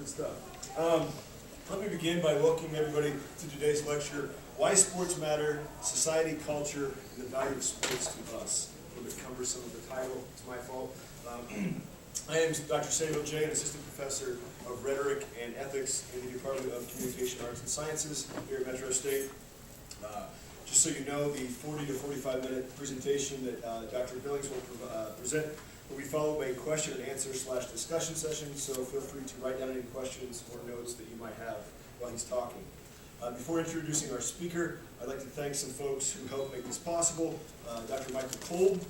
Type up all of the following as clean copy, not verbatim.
Good stuff. Let me begin by welcoming everybody to today's lecture, Why Sports Matter, Society, Culture, and the Value of Sports to Us. A little bit cumbersome of the title, it's my fault. I am Dr. Samuel J., an assistant professor of rhetoric and ethics in the Department of Communication Arts and Sciences here at Metro State. Just so you know, the 40 to 45 minute presentation that Dr. Billings will present will be followed by a question and answer / discussion session, so feel free to write down any questions or notes that you might have while he's talking. Before introducing our speaker, I'd like to thank some folks who helped make this possible. Dr. Michael Kolb,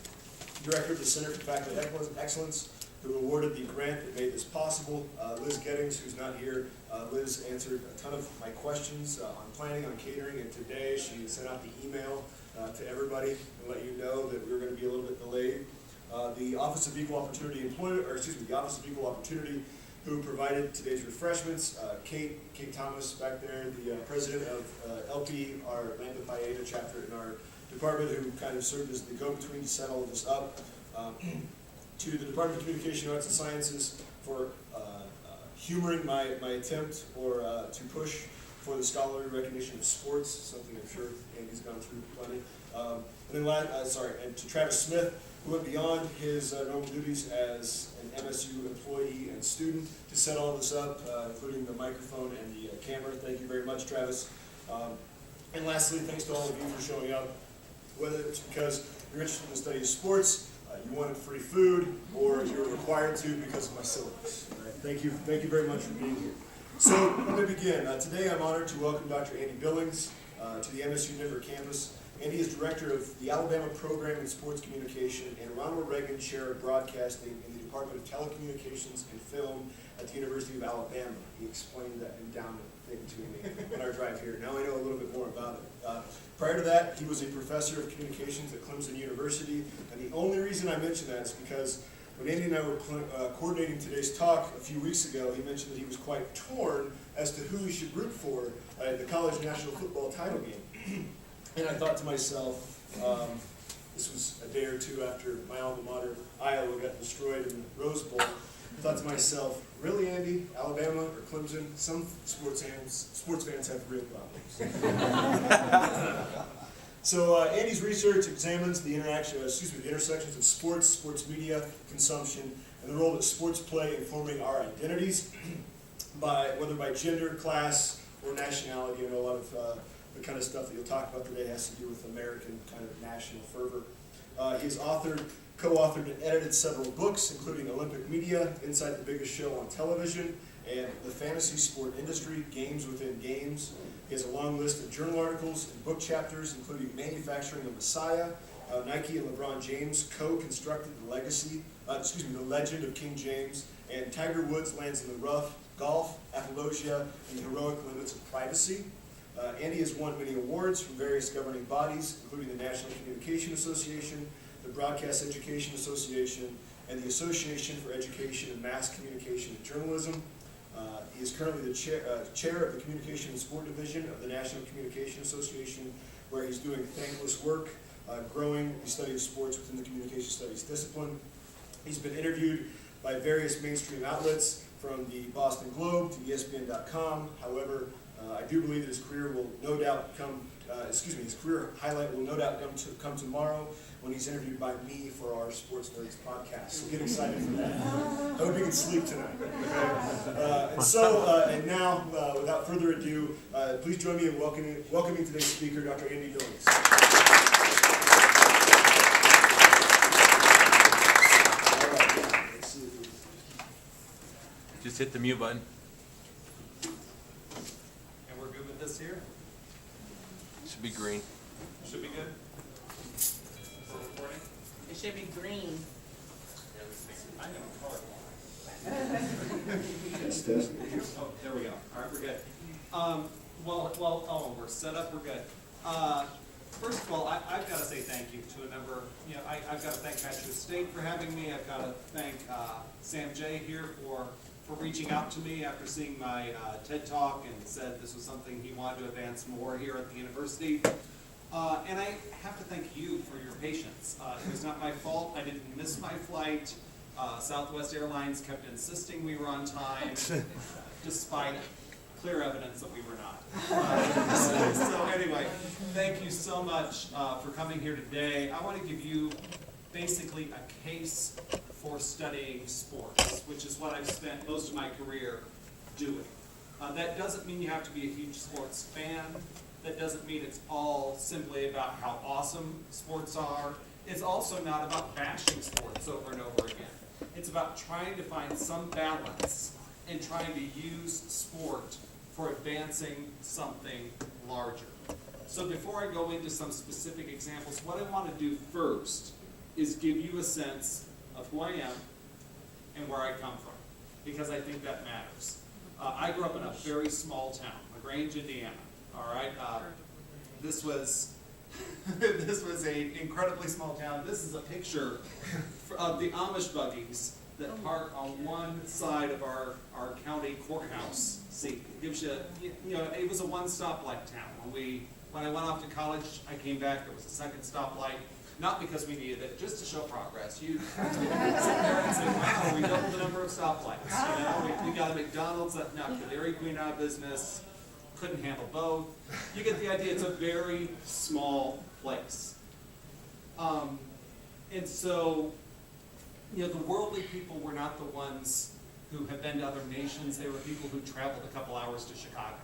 Director of the Center for Faculty Excellence, who awarded the grant that made this possible. Liz Gettings, who's not here. Liz answered a ton of my questions on planning, on catering, and today she sent out the email to everybody and let you know that we were going to be a little bit delayed. The Office of Equal Opportunity the Office of Equal Opportunity, who provided today's refreshments. Kate Thomas back there, the president of LP, our Lambda Pi Eta chapter in our department, who kind of served as the go-between to set all of this up. To the Department of Communication Arts and Sciences for humoring my attempt to push for the scholarly recognition of sports, something I'm sure Andy's gone through plenty. And to Travis Smith, who went beyond his normal duties as an MSU employee and student to set all this up, including the microphone and the camera. Thank you very much, Travis. And lastly, thanks to all of you for showing up, whether it's because you're interested in the study of sports, you wanted free food, or you're required to because of my syllabus. Right? Thank you very much for being here. So let me begin. Today I'm honored to welcome Dr. Andy Billings to the MSU-Denver campus. Andy is director of the Alabama Program in Sports Communication and Ronald Reagan Chair of Broadcasting in the Department of Telecommunications and Film at the University of Alabama. He explained that endowment thing to me on our drive here. Now I know a little bit more about it. Prior to that, he was a professor of communications at Clemson University, and the only reason I mention that is because when Andy and I were coordinating today's talk a few weeks ago, he mentioned that he was quite torn as to who he should root for at the college national football title game. And I thought to myself, this was a day or two after my alma mater, Iowa, got destroyed in the Rose Bowl. I thought to myself, really, Andy, Alabama or Clemson? Some sports fans have real problems. So Andy's research examines the intersections of sports media consumption, and the role that sports play in forming our identities, whether by gender, class, or nationality. A lot of the kind of stuff that you'll talk about today has to do with American kind of national fervor. He's co-authored and edited several books, including Olympic Media, Inside the Biggest Show on Television, and The Fantasy Sport Industry, Games Within Games. He has a long list of journal articles and book chapters, including Manufacturing the Messiah. Nike and LeBron James co-constructed the legend of King James, and Tiger Woods Lands in the Rough, Golf, Apologia, and the Heroic Limits of Privacy. Andy has won many awards from various governing bodies, including the National Communication Association, the Broadcast Education Association, and the Association for Education and Mass Communication and Journalism. He is currently the chair of the Communication and Sport Division of the National Communication Association, where he's doing thankless work, growing the study of sports within the communication studies discipline. He's been interviewed by various mainstream outlets, from the Boston Globe to ESPN.com. However, I do believe that his career will no doubt his career highlight will no doubt come tomorrow when he's interviewed by me for our Sports Nerds podcast. So get excited for that. I hope you can sleep tonight. Okay? And now, without further ado, please join me in welcoming today's speaker, Dr. Andy Billings. Just hit the mute button. This here? Should be green. Should be good. For recording? It should be green. I know color. Oh, there we go. All right, we're good. We're set up. We're good. First of all, I've got to say thank you to a number. I've got to thank Metro State for having me. I've got to thank Sam J here for reaching out to me after seeing my TED Talk and said this was something he wanted to advance more here at the university. And I have to thank you for your patience. It was not my fault. I didn't miss my flight. Southwest Airlines kept insisting we were on time, despite clear evidence that we were not. So anyway, thank you so much for coming here today. I want to give you basically a case for studying sports, which is what I've spent most of my career doing. That doesn't mean you have to be a huge sports fan. That doesn't mean it's all simply about how awesome sports are. It's also not about bashing sports over and over again. It's about trying to find some balance and trying to use sport for advancing something larger. So before I go into some specific examples, what I want to do first is give you a sense of who I am and where I come from, because I think that matters. I grew up in a very small town, LaGrange, Indiana. All right, this was this was an incredibly small town. This is a picture of the Amish buggies that park on one side of our county courthouse seat. It gives you, it was a one-stoplight town. When I went off to college, I came back, there was a second stoplight. Not because we needed it, just to show progress. You sit there and say, wow, we doubled the number of stoplights. We got a McDonald's that knocked the Dairy Queen out of business, couldn't handle both. You get the idea, it's a very small place. And so, the worldly people were not the ones who have been to other nations. They were people who traveled a couple hours to Chicago.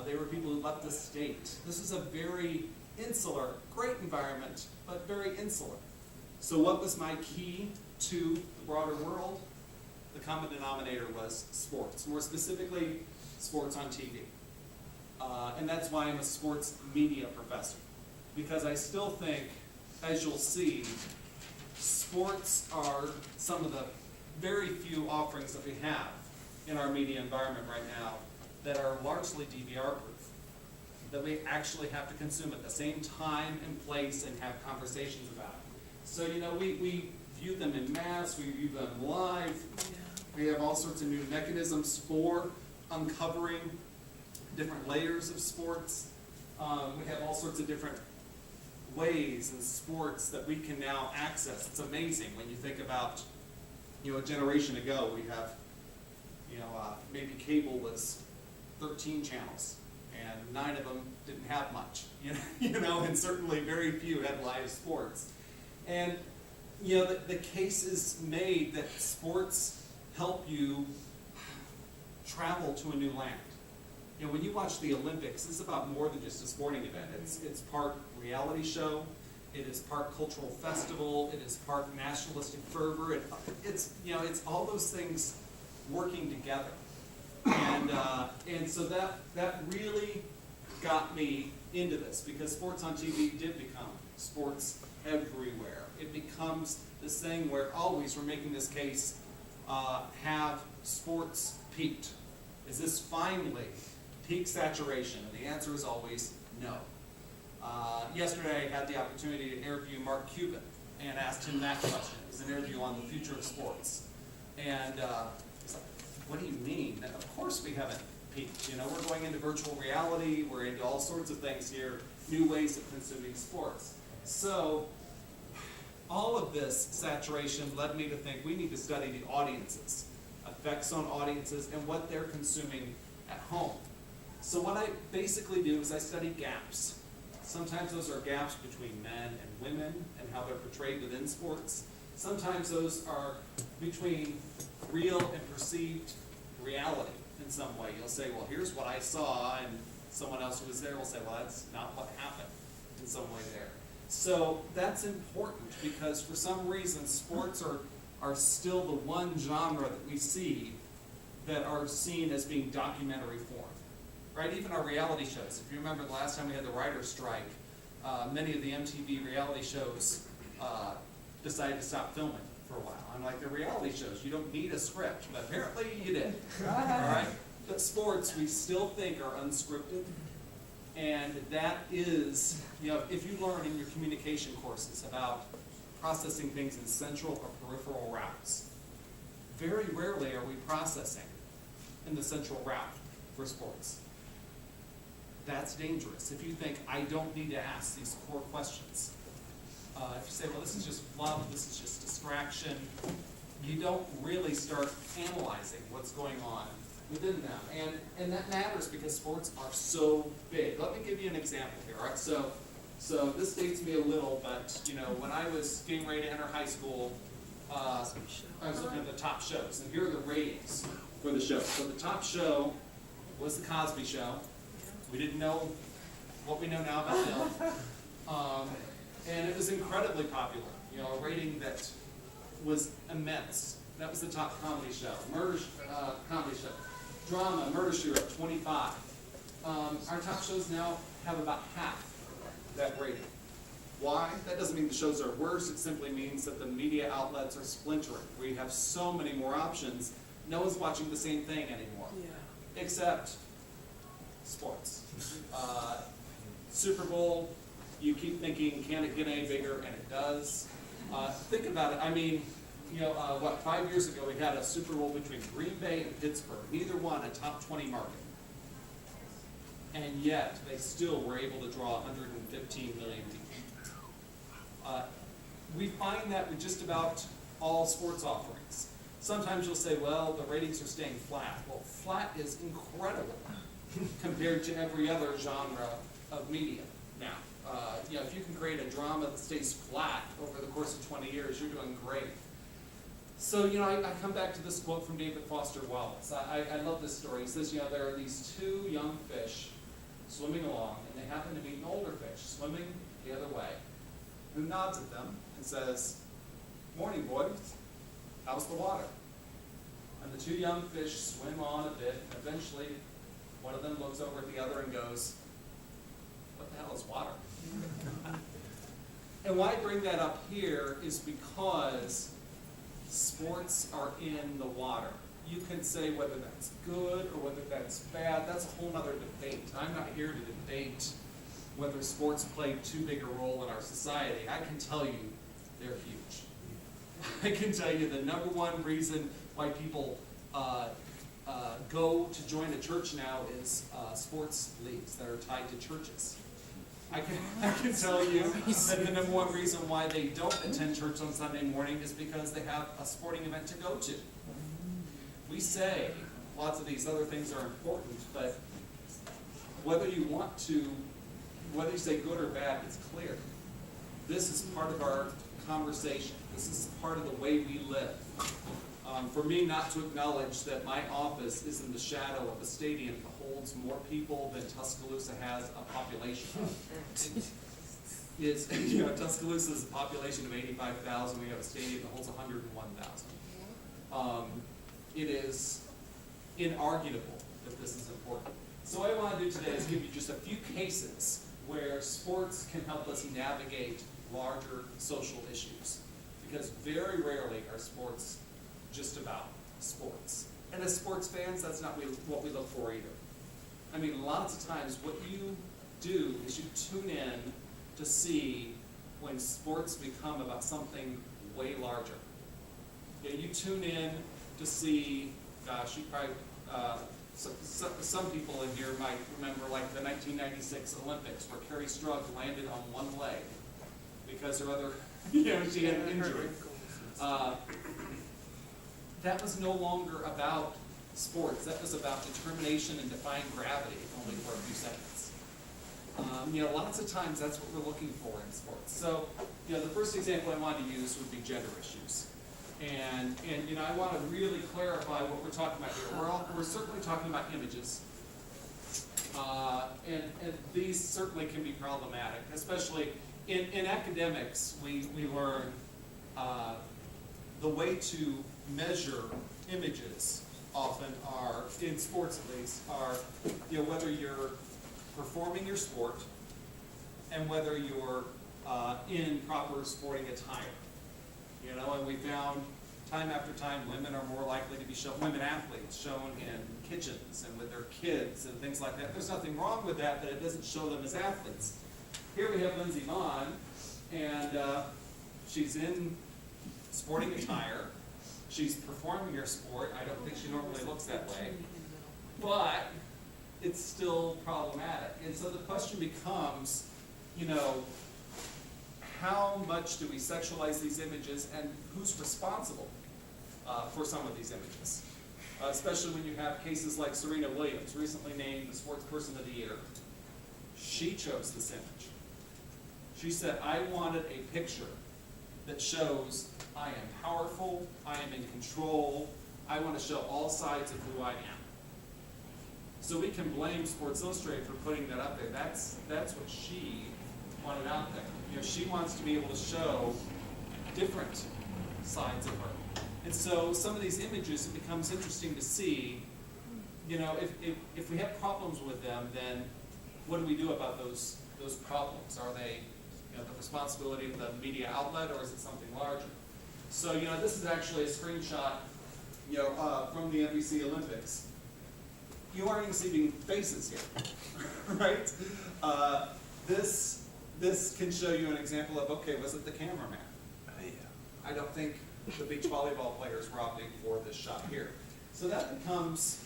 They were people who left the state. This is a very insular, great environment, but very insular. So what was my key to the broader world? The common denominator was sports, more specifically, sports on TV. And that's why I'm a sports media professor, because I still think, as you'll see, sports are some of the very few offerings that we have in our media environment right now that are largely DVR-proof, that we actually have to consume at the same time and place and have conversations about it. So, we view them in mass, we view them live. We have all sorts of new mechanisms for uncovering different layers of sports. We have all sorts of different ways in sports that we can now access. It's amazing when you think about, a generation ago, we have, maybe cable was 13 channels, and 9 of them didn't have much, and certainly very few had live sports. And, the case is made that sports help you travel to a new land. When you watch the Olympics, it's about more than just a sporting event. It's part reality show, it is part cultural festival, it is part nationalistic fervor. It's all those things working together. And so that really got me into this, because sports on TV did become sports everywhere. It becomes this thing where always we're making this case, have sports peaked? Is this finally peak saturation? And the answer is always no. Yesterday I had the opportunity to interview Mark Cuban and asked him that question. It was an interview on the future of sports. And he's like, what do you mean? And of course we haven't peaked. We're going into virtual reality, we're into all sorts of things here, new ways of consuming sports. So all of this saturation led me to think we need to study the audiences, effects on audiences, and what they're consuming at home. So what I basically do is I study gaps. Sometimes those are gaps between men and women and how they're portrayed within sports. Sometimes those are between real and perceived reality in some way. You'll say, well, here's what I saw, and someone else who was there will say, well, that's not what happened in some way there. So that's important, because for some reason sports are still the one genre that we see that are seen as being documentary form. Right? Even our reality shows. If you remember the last time we had the writer's strike, many of the MTV reality shows decided to stop filming for a while. I'm like, they're reality shows. You don't need a script, but apparently you did. All right? But sports, we still think are unscripted. And that is, if you learn in your communication courses about processing things in central or peripheral routes, very rarely are we processing in the central route for sports. That's dangerous. If you think, I don't need to ask these core questions. If you say, well, this is just fluff, this is just distraction, you don't really start analyzing what's going on within them. And that matters because sports are so big. Let me give you an example here, all right? So this dates me a little, but when I was getting ready to enter high school, I was looking at the top shows, and here are the ratings for the show. So the top show was the Cosby Show. We didn't know what we know now about Bill. And it was incredibly popular, a rating that was immense. That was the top comedy show. Comedy show. Drama, Murder She Wrote, 25. Our top shows now have about half that rating. Why? That doesn't mean the shows are worse. It simply means that the media outlets are splintering. We have so many more options. No one's watching the same thing anymore. Yeah. Except sports. Super Bowl, you keep thinking, can it get any bigger? And it does. Think about it. I mean, 5 years ago we had a Super Bowl between Green Bay and Pittsburgh. Neither one a top 20 market. And yet they still were able to draw 115 million people. We find that with just about all sports offerings. Sometimes you'll say, well, the ratings are staying flat. Well, flat is incredible compared to every other genre of media now. If you can create a drama that stays flat over the course of 20 years, you're doing great. So, I come back to this quote from David Foster Wallace. I love this story. He says, there are these two young fish swimming along, and they happen to meet an older fish swimming the other way, who nods at them and says, "Morning, boys. How's the water?" And the two young fish swim on a bit, and eventually one of them looks over at the other and goes, "What the hell is water?" And why I bring that up here is because sports are in the water. You can say whether that's good or whether that's bad. That's a whole other debate. I'm not here to debate whether sports play too big a role in our society. I can tell you they're huge. I can tell you the number one reason why people go to join a church now is sports leagues that are tied to churches. I can tell you that the number one reason why they don't attend church on Sunday morning is because they have a sporting event to go to. We say lots of these other things are important, but whether you say good or bad, it's clear. This is part of our conversation. This is part of the way we live. For me not to acknowledge that my office is in the shadow of a stadium that holds more people than Tuscaloosa has a population of. Tuscaloosa is a population of 85,000. We have a stadium that holds 101,000. It is inarguable that this is important. So what I want to do today is give you just a few cases where sports can help us navigate larger social issues. Because very rarely are sports just about sports. And as sports fans, that's not what we look for either. I mean, lots of times what you do is you tune in to see when sports become about something way larger. You tune in to see, you probably, some people in here might remember like the 1996 Olympics where Carrie Strug landed on one leg because her other, she had an injury. That was no longer about sports. That was about determination and defying gravity only for a few seconds. Lots of times that's what we're looking for in sports. So, the first example I wanted to use would be gender issues. And I want to really clarify what we're talking about here. We're certainly talking about images. And these certainly can be problematic, especially in academics. We learn the way to measure images often are, in sports at least, are whether you're performing your sport and whether you're in proper sporting attire. And we found time after time women are more likely to be shown, women athletes shown in kitchens and with their kids and things like that. There's nothing wrong with that, but it doesn't show them as athletes. Here we have Lindsey Vonn, and she's in sporting attire. She's performing her sport. I don't think she normally looks that way, but it's still problematic. And so the question becomes, how much do we sexualize these images, and who's responsible for some of these images. Especially when you have cases like Serena Williams, recently named the Sports Person of the Year. She chose this image. She said, I wanted a picture that shows I am powerful, I am in control, I want to show all sides of who I am. So we can blame Sports Illustrated for putting that up there. That's what she wanted out there. You know, she wants to be able to show different sides of her. And so some of these images, it becomes interesting to see, you know, if we have problems with them, then what do we do about those problems? Are they, you know, the responsibility of the media outlet, or is it something larger? So, you know, this is actually a screenshot, you know, from the NBC Olympics. You aren't even seeing faces here, right? This can show you an example of, okay, was it the cameraman? I don't think the beach volleyball players were opting for this shot here. So that becomes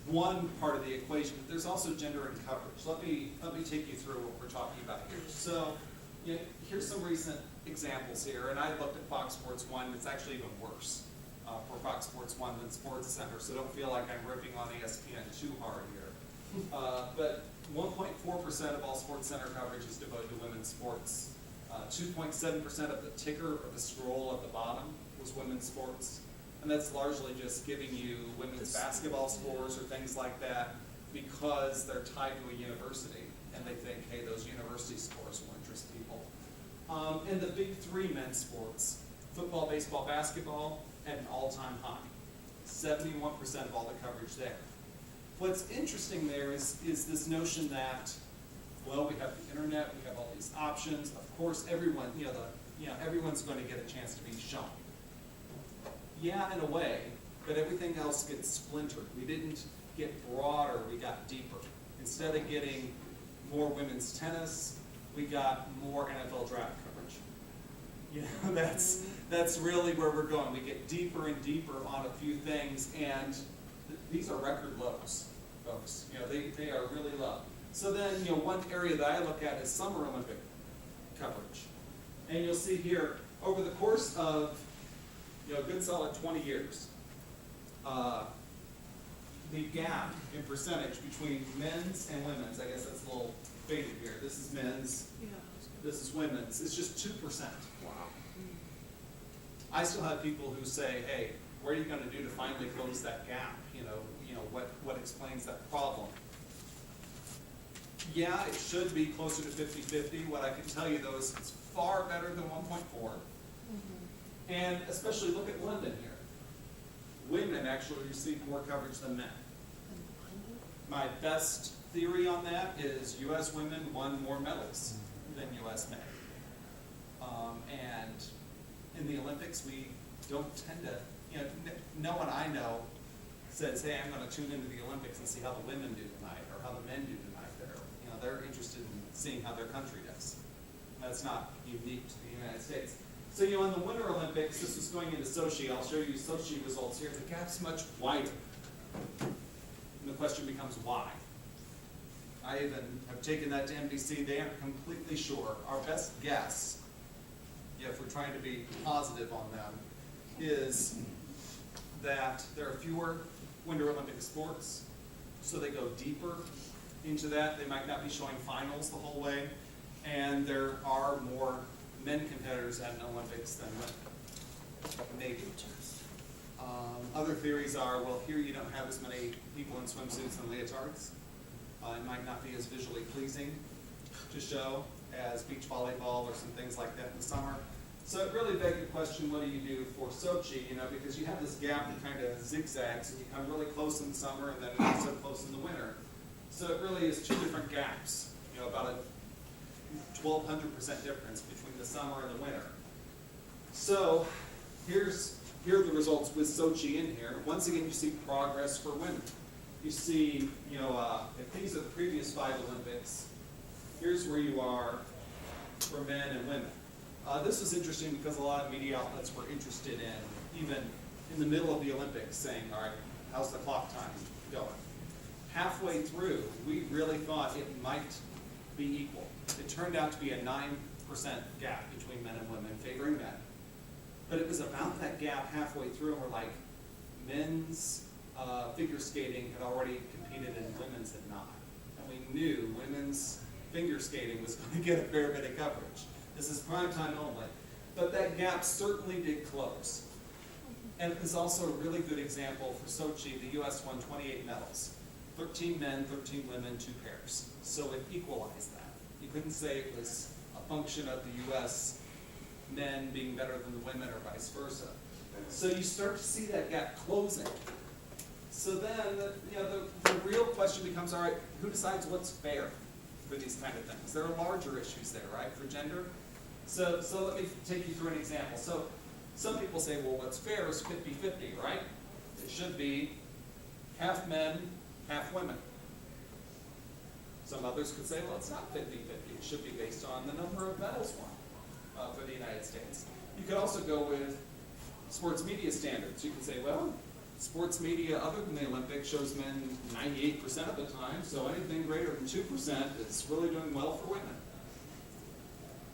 one part of the equation. But there's also gender and coverage. Let me take you through what we're talking about here. So, you know, here's some recent examples here, and I looked at Fox Sports 1. It's actually even worse for Fox Sports 1 than Sports Center, so don't feel like I'm ripping on ESPN too hard here. But 1.4% of all Sports Center coverage is devoted to women's sports. 2.7% of the ticker or the scroll at the bottom was women's sports. And that's largely just giving you women's basketball scores or things like that because they're tied to a university and they think, hey, those university scores will interest people. And the big three men's sports, football, baseball, basketball, at an all-time high. 71% of all the coverage there. What's interesting there is this notion that, well, we have the internet, we have all these options. Of course, everyone, everyone's going to get a chance to be shown. Yeah, in a way, but everything else gets splintered. We didn't get broader, we got deeper. Instead of getting more women's tennis, we got more NFL draft coverage. You know, that's really where we're going. We get deeper and deeper on a few things, and these are record lows, folks. You know, they are really low. So then, you know, one area that I look at is Summer Olympic coverage. And you'll see here, over the course of, you know, a good solid 20 years, the gap in percentage between men's and women's, I guess that's a little faded here. This is men's, this is women's. It's just 2%. Wow. I still have people who say, hey, what are you going to do to finally close that gap? You know, what explains that problem? Yeah, it should be closer to 50-50. What I can tell you, though, is it's far better than 1.4. And especially look at London here. Women actually receive more coverage than men. My best theory on that is U.S. women won more medals than U.S. men. And in the Olympics, we don't tend to, you know, no one I know says, hey, I'm going to tune into the Olympics and see how the women do tonight or how the men do tonight. They're interested in seeing how their country does. That's not unique to the United States. So, you know, in the Winter Olympics, this is going into Sochi. I'll show you Sochi results here. The gap's much wider. And the question becomes why? I even have taken that to NBC. They aren't completely sure. Our best guess, if we're trying to be positive on them, is that there are fewer Winter Olympic sports, so they go deeper into that. They might not be showing finals the whole way, and there are more men competitors at an Olympics than women, maybe. Other theories are, well, here you don't have as many people in swimsuits and leotards. It might not be as visually pleasing to show as beach volleyball or some things like that in the summer. So it really begs the question, what do you do for Sochi? You know, because you have this gap that kind of zigzags, and you come really close in the summer and then not so close in the winter. So it really is two different gaps, you know, about a 1,200% difference between the summer and the winter. So here are the results with Sochi in here. Once again, you see progress for women. You see, you know, if these are the previous 5 Olympics, here's where you are for men and women. This was interesting because a lot of media outlets were interested in, even in the middle of the Olympics, saying, all right, how's the clock time going? Halfway through, we really thought it might be equal. It turned out to be a 9% gap between men and women, favoring men. But it was about that gap halfway through, and we're like, men's figure skating had already competed and women's had not. And we knew women's figure skating was going to get a fair bit of coverage. This is prime time only. But that gap certainly did close. And it was also a really good example for Sochi. The U.S. won 28 medals. 13 men, 13 women, 2 pairs. So it equalized that. You couldn't say it was a function of the U.S. men being better than the women or vice versa. So you start to see that gap closing. So then, the real question becomes, all right, who decides what's fair for these kind of things? There are larger issues there, right, for gender? So let me take you through an example. So some people say, well, what's fair is 50-50, right? It should be half men, half women. Some others could say, well, it's not 50-50. It should be based on the number of medals won for the United States. You could also go with sports media standards. You could say, well, sports media other than the Olympics shows men 98% of the time, so anything greater than 2% is really doing well for women.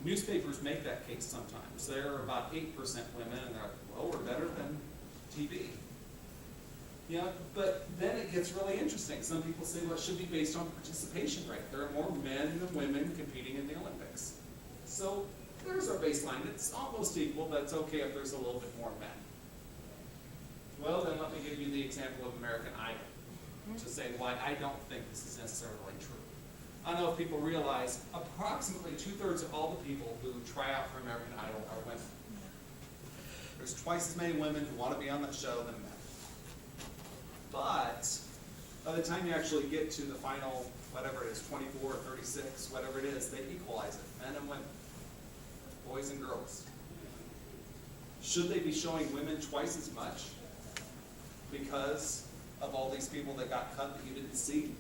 Newspapers make that case sometimes. They're about 8% women, and they're like, well, we're better than TV. But then it gets really interesting. Some people say, well, it should be based on participation rate. There are more men than women competing in the Olympics. So there's our baseline. It's almost equal, but it's okay if there's a little bit more men. Well, then let me give you the example of American Idol to say why I don't think this is necessarily true. I don't know if people realize approximately 2/3 of all the people who try out for American Idol are women. There's twice as many women who want to be on that show than men. But by the time you actually get to the final, whatever it is, 24 or 36, whatever it is, they equalize it, men and women, boys and girls. Should they be showing women twice as much because of all these people that got cut that you didn't see?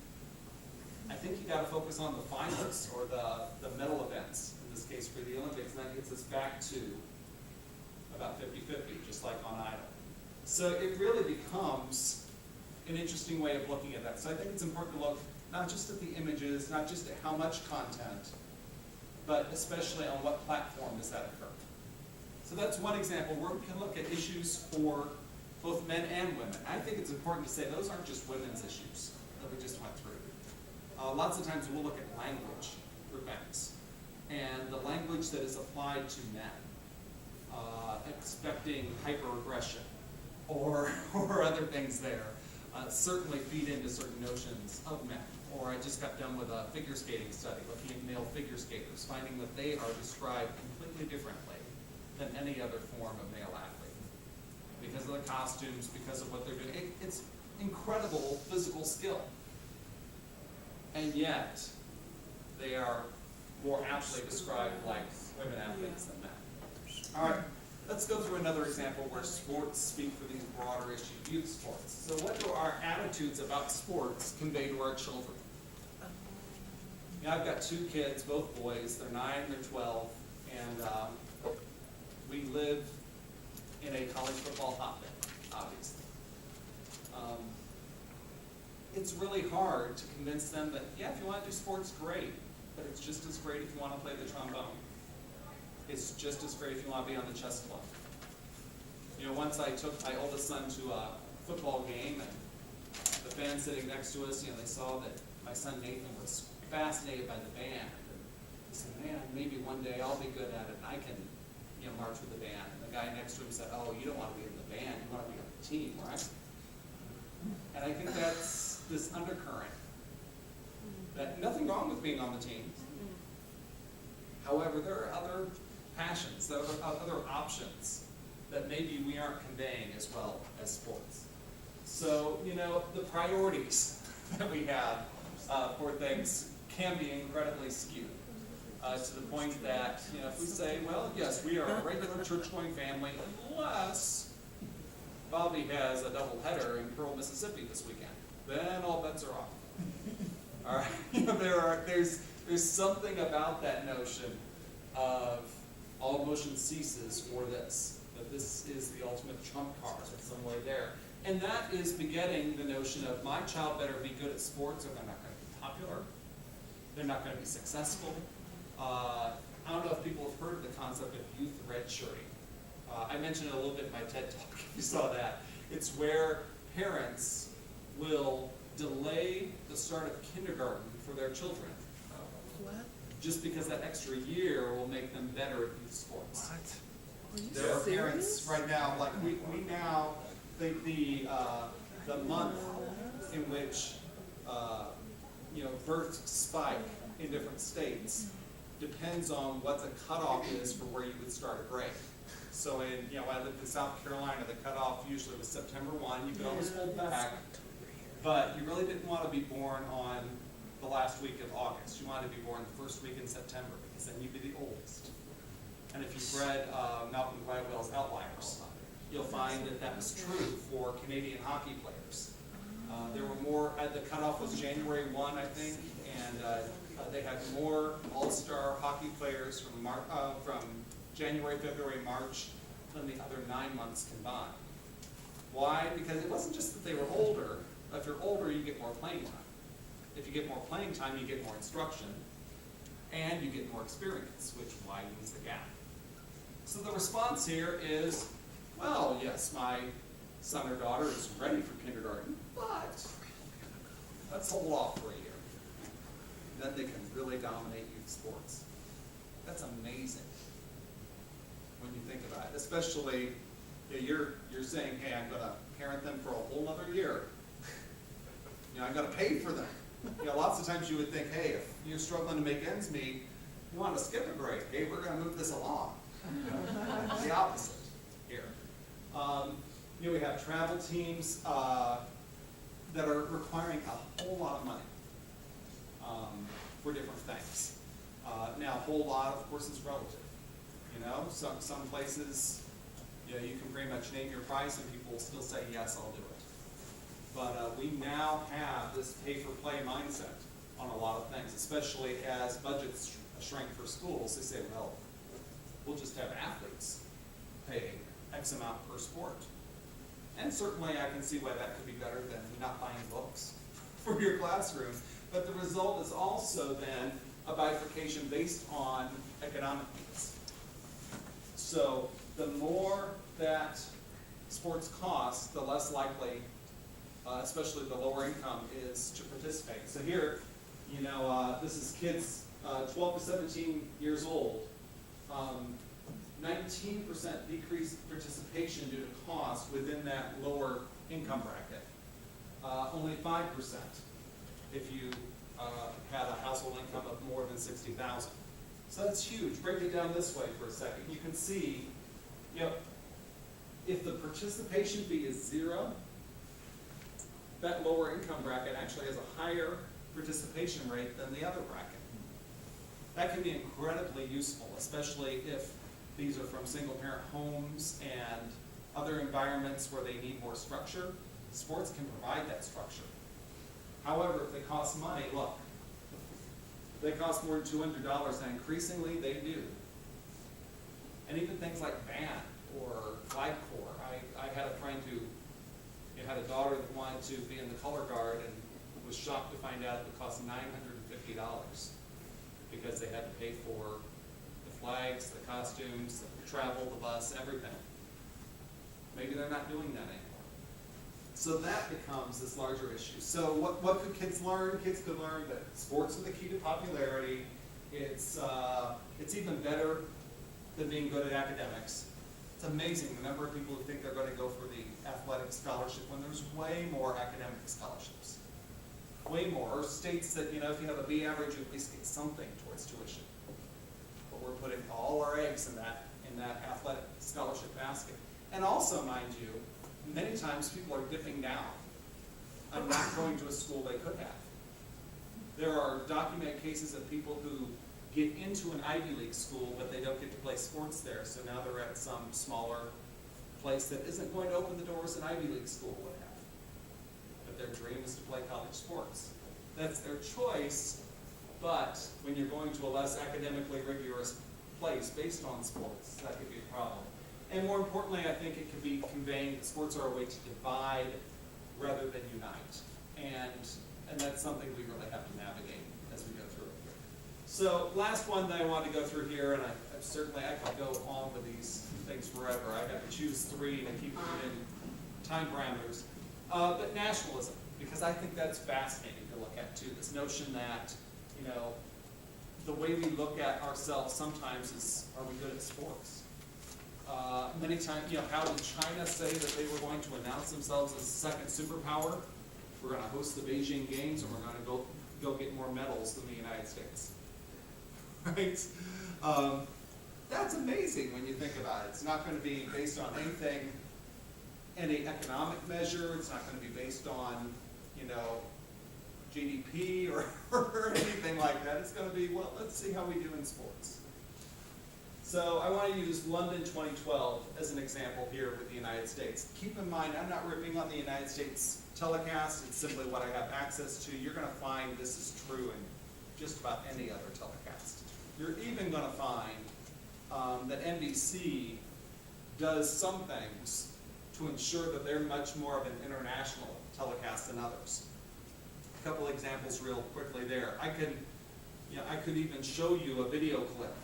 I think you got to focus on the finals or the medal events, in this case for the Olympics, and that gets us back to about 50-50, just like on Idol. So it really becomes an interesting way of looking at that. So I think it's important to look not just at the images, not just at how much content, but especially on what platform does that occur. So that's one example where we can look at issues for both men and women. I think it's important to say those aren't just women's issues that we just went through. Lots of times we'll look at language for things, and the language that is applied to men, expecting hyperaggression or other things there, certainly feed into certain notions of men. Or I just got done with a figure skating study, looking at male figure skaters, finding that they are described completely differently than any other form of male athlete. Because of the costumes, because of what they're doing. It's incredible physical skill. And yet, they are more aptly described like women athletes than men. All right, let's go through another example where sports speak for these broader issues, youth sports. So what do our attitudes about sports convey to our children? I've got 2 kids, both boys. They're 9, they're 12, and we live in a college football hotbed, obviously. It's really hard to convince them that, yeah, if you want to do sports, great, but it's just as great if you want to play the trombone. It's just as great if you want to be on the chess club. Once I took my oldest son to a football game, and the fans sitting next to us, they saw that my son Nathan was fascinated by the band. And he said, man, maybe one day I'll be good at it, and I can, march with the band. And the guy next to him said, oh, you don't want to be in the band, you want to be on the team, right? And I think that's this undercurrent, that nothing wrong with being on the team. However, there are other passions, there are other options that maybe we aren't conveying as well as sports. So, the priorities that we have for things can be incredibly skewed to the point that, if we say, well, yes, we are a regular church-going family, unless Bobby has a doubleheader in Pearl, Mississippi this weekend, then all bets are off. All right, there's something about that notion of all motion ceases for this, that this is the ultimate trump card in some way there. And that is begetting the notion of my child better be good at sports or they're not going to be popular, they're not going to be successful. I don't know if people have heard the concept of youth redshirting. I mentioned it a little bit in my TED Talk, if you saw that. It's where parents will delay the start of kindergarten for their children. What? Just because that extra year will make them better at youth sports. Are you There are parents serious? right now, like we now, the month in which, births spike in different states depends on what the cutoff is for where you would start a grade. So I lived in South Carolina, the cutoff usually was September 1, you could always hold back, but you really didn't want to be born on the last week of August. You wanted to be born the first week in September, because then you'd be the oldest. And if you've read Malcolm Gladwell's Outliers, you'll find that that was true for Canadian hockey players. There were more, the cutoff was January 1, I think, and they had more all-star hockey players from January, February, March than the other 9 months combined. Why? Because it wasn't just that they were older. If you're older, you get more playing time. If you get more playing time, you get more instruction, and you get more experience, which widens the gap. So the response here is, well, yes, my son or daughter is ready for kindergarten, but let's hold off for a year. Then they can really dominate youth sports. That's amazing when you think about it. Especially, you're saying, hey, I'm going to parent them for a whole other year. I've got to pay for them. Lots of times you would think, hey, if you're struggling to make ends meet, you want to skip a grade. Hey, we're going to move this along. The opposite here. We have travel teams that are requiring a whole lot of money for different things. Now, a whole lot, of course, is relative. Some places, you can pretty much name your price and people will still say, yes, I'll do it. But we now have this pay-for-play mindset on a lot of things, especially as budgets shrink for schools. They say, well, we'll just have athletes pay X amount per sport. And certainly I can see why that could be better than not buying books for your classroom. But the result is also then a bifurcation based on economic needs. So the more that sports cost, the less likely, especially the lower income, is to participate. So here, this is kids 12 to 17 years old. 19% decreased participation due to cost within that lower income bracket. Only 5% if you had a household income of more than $60,000. So that's huge. Break it down this way for a second. You can see, if the participation fee is 0, that lower income bracket actually has a higher participation rate than the other bracket. That can be incredibly useful, especially if these are from single-parent homes and other environments where they need more structure. Sports can provide that structure. However, if they cost money, look, if they cost more than $200, and increasingly they do. And even things like band or flag corps. I had a friend who had a daughter that wanted to be in the color guard and was shocked to find out it would cost $950 because they had to pay for the flags, the costumes, the travel, the bus, everything. Maybe they're not doing that anymore. So that becomes this larger issue. So what could kids learn? Kids could learn that sports are the key to popularity. It's even better than being good at academics. It's amazing the number of people who think they're going to go for the athletic scholarship when there's way more academic scholarships. Way more. Or states that, if you have a B average, you at least get something towards tuition. But we're putting all our eggs in that athletic scholarship basket. And also, mind you, many times people are dipping down and not going to a school they could have. There are documented cases of people who get into an Ivy League school, but they don't get to play sports there, so now they're at some smaller place that isn't going to open the doors an Ivy League school would have. But their dream is to play college sports. That's their choice, but when you're going to a less academically rigorous place based on sports, that could be a problem. And more importantly, I think it could be conveying that sports are a way to divide rather than unite. And that's something we really have to navigate as we go through it. So last one that I wanted to go through here, and I could go on with these things forever. I got to choose three to keep them in time parameters. But nationalism, because I think that's fascinating to look at too. This notion that, you know, the way we look at ourselves sometimes is, are we good at sports? Many times, you know, how did China say that they were going to announce themselves as a second superpower? We're going to host the Beijing Games, and we're going to go get more medals than the United States. Right? That's amazing when you think about it. It's not going to be based on anything, any economic measure. It's not going to be based on, you know, GDP or anything like that. It's going to be, well, let's see how we do in sports. So I want to use London 2012 as an example here with the United States. Keep in mind, I'm not ripping on the United States telecast. It's simply what I have access to. You're going to find this is true in just about any other telecast. You're even going to find that NBC does some things to ensure that they're much more of an international telecast than others. A couple examples real quickly there. I could even show you a video clip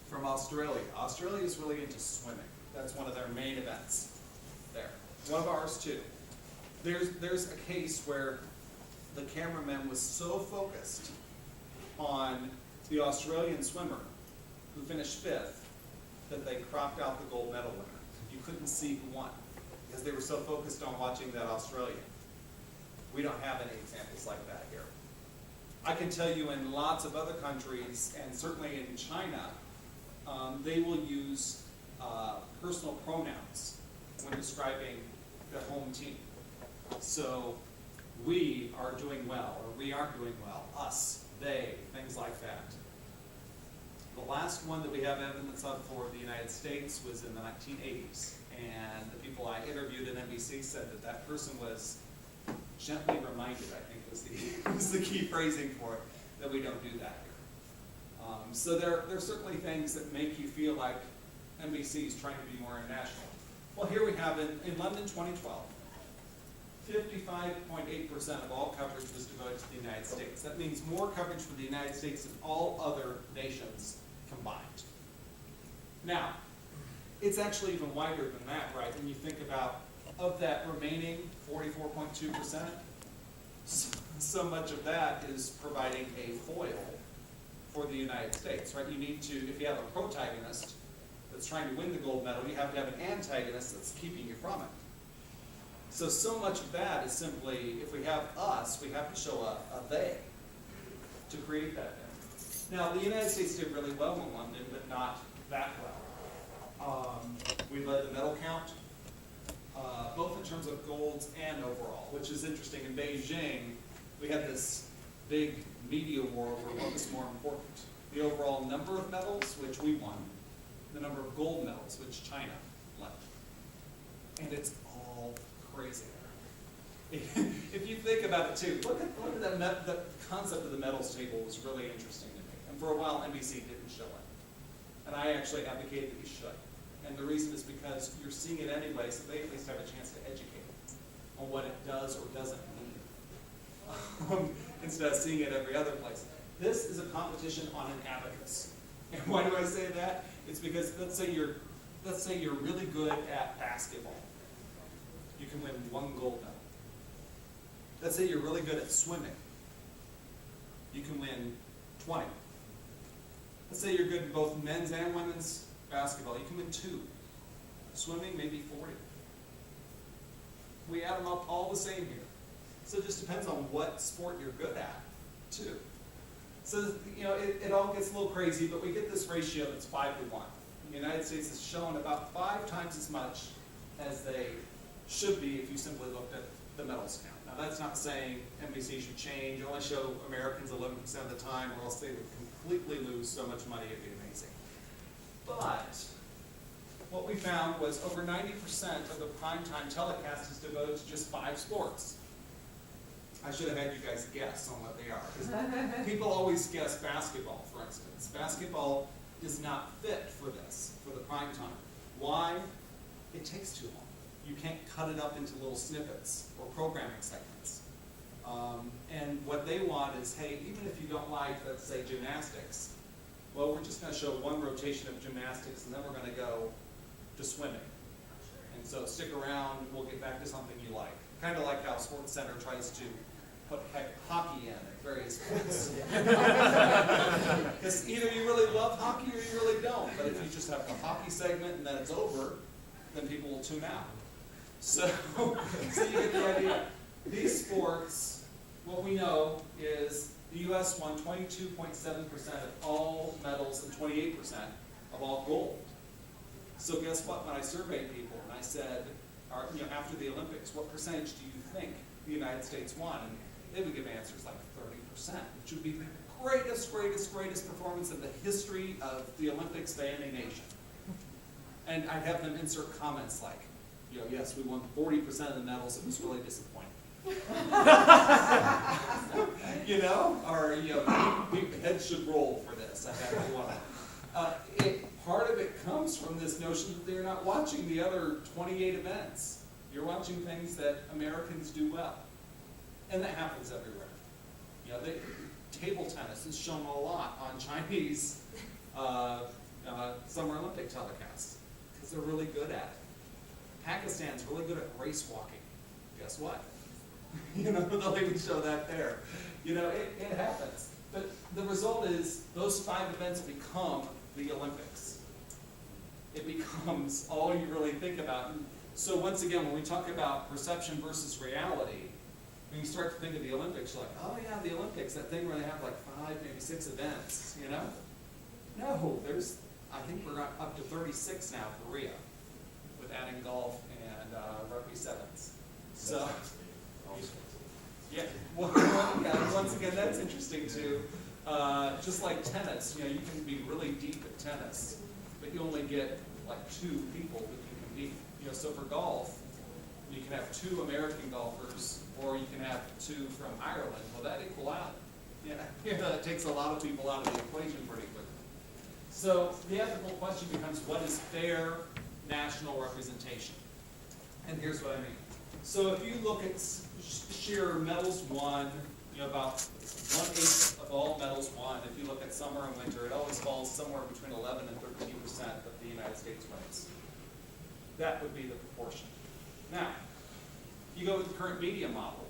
from Australia. Australia is really into swimming. That's one of their main events there. One of ours too. There's a case where the cameraman was so focused on the Australian swimmer who finished 5th that they cropped out the gold medal winner. You couldn't see who won because they were so focused on watching that Australian. We don't have any examples like that here. I can tell you in lots of other countries, and certainly in China, they will use personal pronouns when describing the home team. So, we are doing well, or we aren't doing well, us, they, things like that. The last one that we have evidence of for the United States was in the 1980s, and the people I interviewed at NBC said that that person was gently reminded, I think was the key phrasing for it, that we don't do that here. So there are certainly things that make you feel like NBC is trying to be more international. Well, here we have in London 2012, 55.8% of all coverage was devoted to the United States. That means more coverage for the United States than all other nations combined. Now, it's actually even wider than that, right? When you think about, of that remaining 44.2%, so much of that is providing a foil for the United States, right? You need to, if you have a protagonist that's trying to win the gold medal, you have to have an antagonist that's keeping you from it. So much of that is simply, if we have us, we have to show a they to create that thing. Now, the United States did really well in London, but not that well. We led the medal count, both in terms of golds and overall, which is interesting. In Beijing, we had this big media war over what was more important. The overall number of medals, which we won, the number of gold medals, which China led. And it's all crazy. If you think about it too, look at that, the concept of the medals table was really interesting to me. And for a while, NBC didn't show it. And I actually advocated that you should. And the reason is because you're seeing it anyway, so they at least have a chance to educate on what it does or doesn't mean, instead of seeing it every other place. This is a competition on an abacus. And why do I say that? It's because let's say you're really good at basketball. You can win 1 gold medal. Let's say you're really good at swimming. You can win 20. Let's say you're good in both men's and women's basketball. You can win 2. Swimming, maybe 40. We add them up all the same here. So it just depends on what sport you're good at, too. So, you know, it all gets a little crazy, but we get this ratio that's 5-to-1. The United States has shown about 5 times as much as they should be if you simply looked at the medals count. Now, that's not saying NBC should change, only show Americans 11% of the time, or else they would completely lose so much money, it'd be amazing. But what we found was over 90% of the primetime telecast is devoted to just 5 sports. I should have had you guys guess on what they are. Because people always guess basketball, for instance. Basketball is not fit for this, for the prime time. Why? It takes too long. You can't cut it up into little snippets or programming segments. And what what they want is, hey, even if you don't like, let's say, gymnastics, well, we're just gonna show one rotation of gymnastics, and then we're gonna go to swimming. And so stick around, we'll get back to something you like. Kind of like how Sports Center tries to put hockey in at various points. Because either you really love hockey or you really don't. But if you just have a hockey segment and then it's over, then people will tune out. So you get the idea. These sports, what we know is the U.S. won 22.7% of all medals and 28% of all gold. So guess what? When I surveyed people and I said, after the Olympics, what percentage do you think the United States won? And they would give answers like 30%, which would be the greatest performance in the history of the Olympics by any nation. And I'd have them insert comments like, yes, we won 40% of the medals. It was really disappointing. Big heads should roll for this. I have one. Part of it comes from this notion that they're not watching the other 28 events. You're watching things that Americans do well. And that happens everywhere. Table tennis is shown a lot on Chinese Summer Olympic telecasts because they're really good at it. Pakistan's really good at race walking. Guess what? They'll even show that there. It happens. But the result is those 5 events become the Olympics. It becomes all you really think about. And so once again, when we talk about perception versus reality, when you start to think of the Olympics, you're like, oh yeah, the Olympics, that thing where they have like 5, maybe 6 events, No, I think we're up to 36 now for Rio, with adding golf and rugby sevens. So, yeah, once again, that's interesting too. Just like tennis, you can be really deep at tennis, but you only get like 2 people that can compete. So for golf, you can have 2 American golfers, or you can have 2 from Ireland. Well, that equal out. That takes a lot of people out of the equation pretty quickly. So the ethical question becomes, what is fair national representation? And here's what I mean. So if you look at sheer medals won, about 1/8 of all medals won. If you look at summer and winter, it always falls somewhere between 11 and 13% of the United States wins. That would be the proportion. Now, you go with the current media model.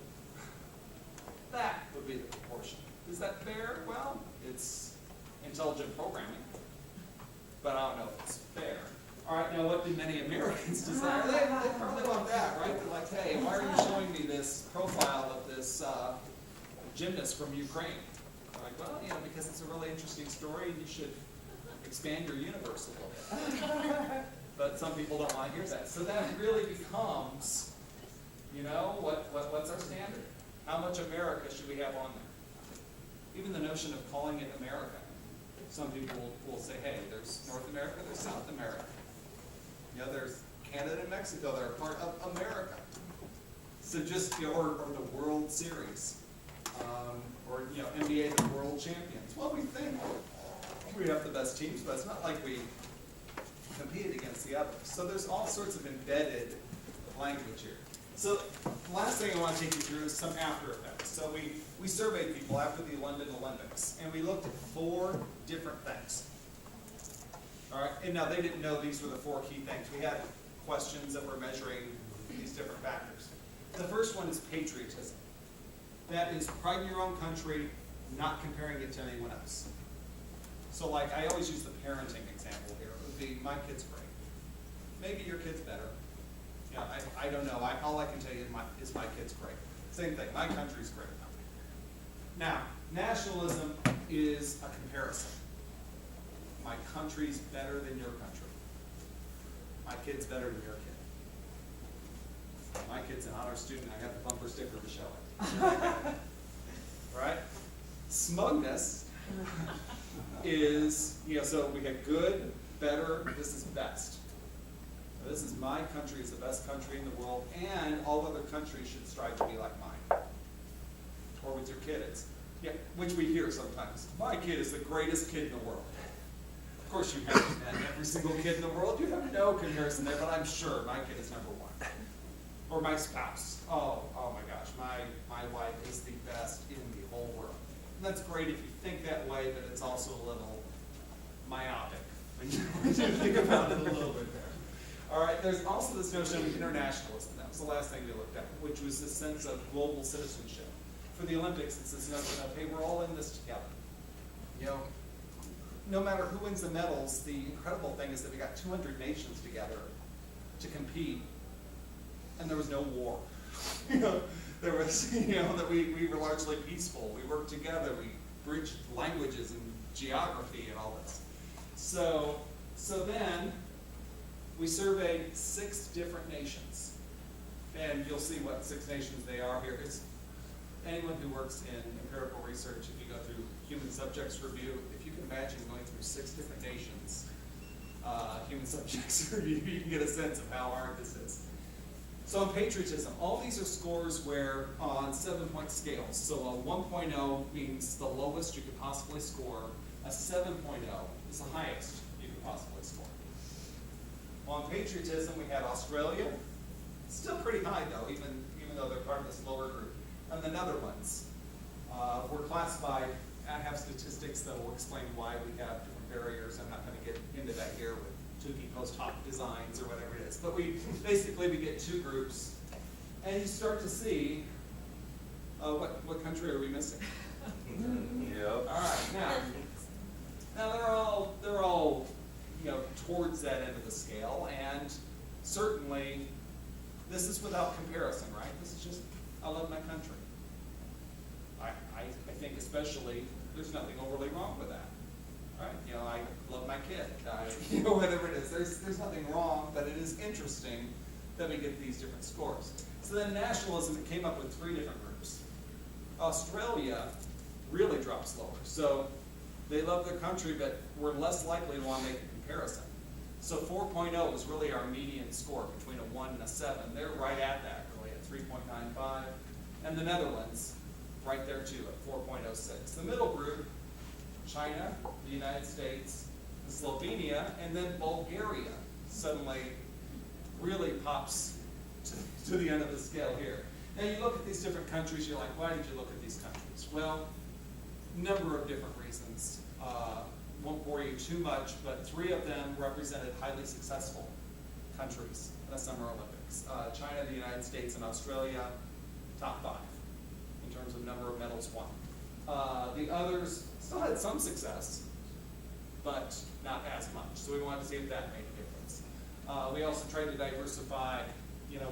That would be the proportion. Is that fair? Well, it's intelligent programming, but I don't know if it's fair. All right, now what do many Americans desire? They probably want that, right? They're like, hey, why are you showing me this profile of this gymnast from Ukraine? I'm like, well, because it's a really interesting story and you should expand your universe a little bit. But some people don't want to hear that. So that really becomes, what's our standard? How much America should we have on there? Even the notion of calling it America. Some people will say, hey, there's North America, there's South America. There's Canada and Mexico that are part of America. So just, or the World Series, or NBA, the World Champions. Well, we think we have the best teams, but it's not like we competed against the others. So there's all sorts of embedded language here. So the last thing I want to take you through is some after effects. So we surveyed people after the London Olympics, and we looked at 4 different things. All right, and now they didn't know these were the 4 key things. We had questions that were measuring these different factors. The first one is patriotism. That is pride in your own country, not comparing it to anyone else. So like, I always use the parenting example here. It would be, my kid's great. Maybe your kid's better. I don't know. All I can tell you is my kid's great. Same thing, my country's great. Now, nationalism is a comparison. My country's better than your country. My kid's better than your kid. My kid's an honor student. I got the bumper sticker to show it. Right? Smugness is, so we have good, better, this is best. So this is my country is the best country in the world, and all other countries should strive to be like mine. Or with your kid, which we hear sometimes. My kid is the greatest kid in the world. Of course you haven't met every single kid in the world. You have no comparison there, but I'm sure my kid is number 1. Or my spouse. Oh my gosh, my wife is the best in the whole that's great if you think that way, but it's also a little myopic when you think about it a little bit there. All right, there's also this notion of internationalism. That was the last thing we looked at, which was this sense of global citizenship. For the Olympics, it's this notion of, hey, we're all in this together. You know, no matter who wins the medals, the incredible thing is that we got 200 nations together to compete, and there was no war. You know, there was, that we were largely peaceful. We worked together. We bridged languages and geography and all this. So then we surveyed 6 different nations, and you'll see what 6 nations they are here. It's anyone who works in empirical research, if you go through human subjects review, if you can imagine going through 6 different nations, human subjects review, you can get a sense of how hard this is. So on patriotism, all these are scores where on 7-point scales. So a 1.0 means the lowest you could possibly score. A 7.0 is the highest you could possibly score. On patriotism, we had Australia. Still pretty high though, even though they're part of this lower group. And the Netherlands were classified. I have statistics that will explain why we have different barriers. I'm not going to get into that here with Tukey post hoc designs or whatever it is. But we get 2 groups, and you start to see what country are we missing? Yep. All right, now they're all towards that end of the scale, and certainly this is without comparison, right? This is just I love my country. I think especially there's nothing overly wrong with that, right? I love my kid. Whatever it is, there's nothing wrong, but it is interesting that we get these different scores. So then nationalism, it came up with 3 different groups. Australia really drops lower. So they love their country, but we're less likely to want to make a comparison. So 4.0 is really our median score between a 1 and a 7. They're right at that, really, at 3.95. And the Netherlands, right there too, at 4.06. The middle group, China, the United States, Slovenia, and then Bulgaria suddenly really pops to the end of the scale here. Now you look at these different countries, you're like, why did you look at these countries? Well, number of different reasons. Won't bore you too much, but 3 of them represented highly successful countries in the Summer Olympics. China, the United States, and Australia, top 5 in terms of number of medals won. The others still had some success, but not as much. So we wanted to see if that made a difference. We also tried to diversify,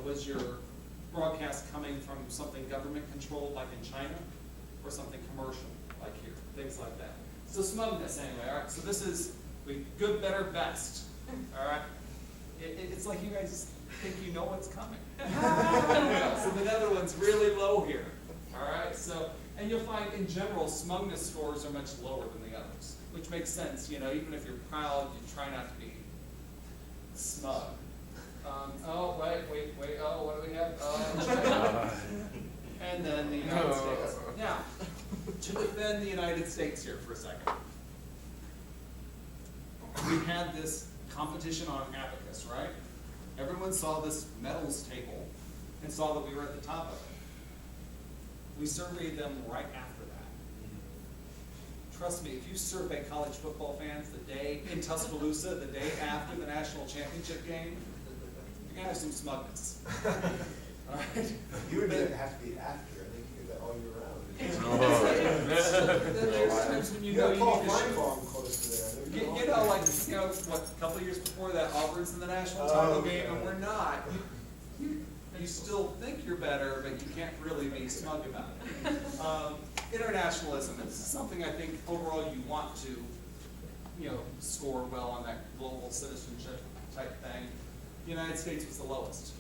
was your broadcast coming from something government controlled like in China or something commercial like here, things like that. So smugness anyway, all right? So this is good, better, best, all right? It's like you guys think you know what's coming. So the Netherlands really low here, all right? So, and you'll find in general, smugness scores are much lower than the others, which makes sense, even if you're proud, you try not to be smug. Oh, wait, oh, what do we have? China. And then the United States. Now, to defend the United States here for a second. We had this competition on Abacus, right? Everyone saw this medals table and saw that we were at the top of it. We surveyed them right after that. Trust me, if you survey college football fans the day in Tuscaloosa, the day after the national championship game, you're gonna have some smugness. All right? You would have to be after. I think you did that all year round. There's times when you You know got you Paul need to shoot. Feinbaum close to there. What, a couple of years before that, Auburn's in the national title game, and we're not. You still think you're better, but you can't really be smug about it. Internationalism, this is something I think overall you want to, score well on that global citizenship type thing. The United States was the lowest.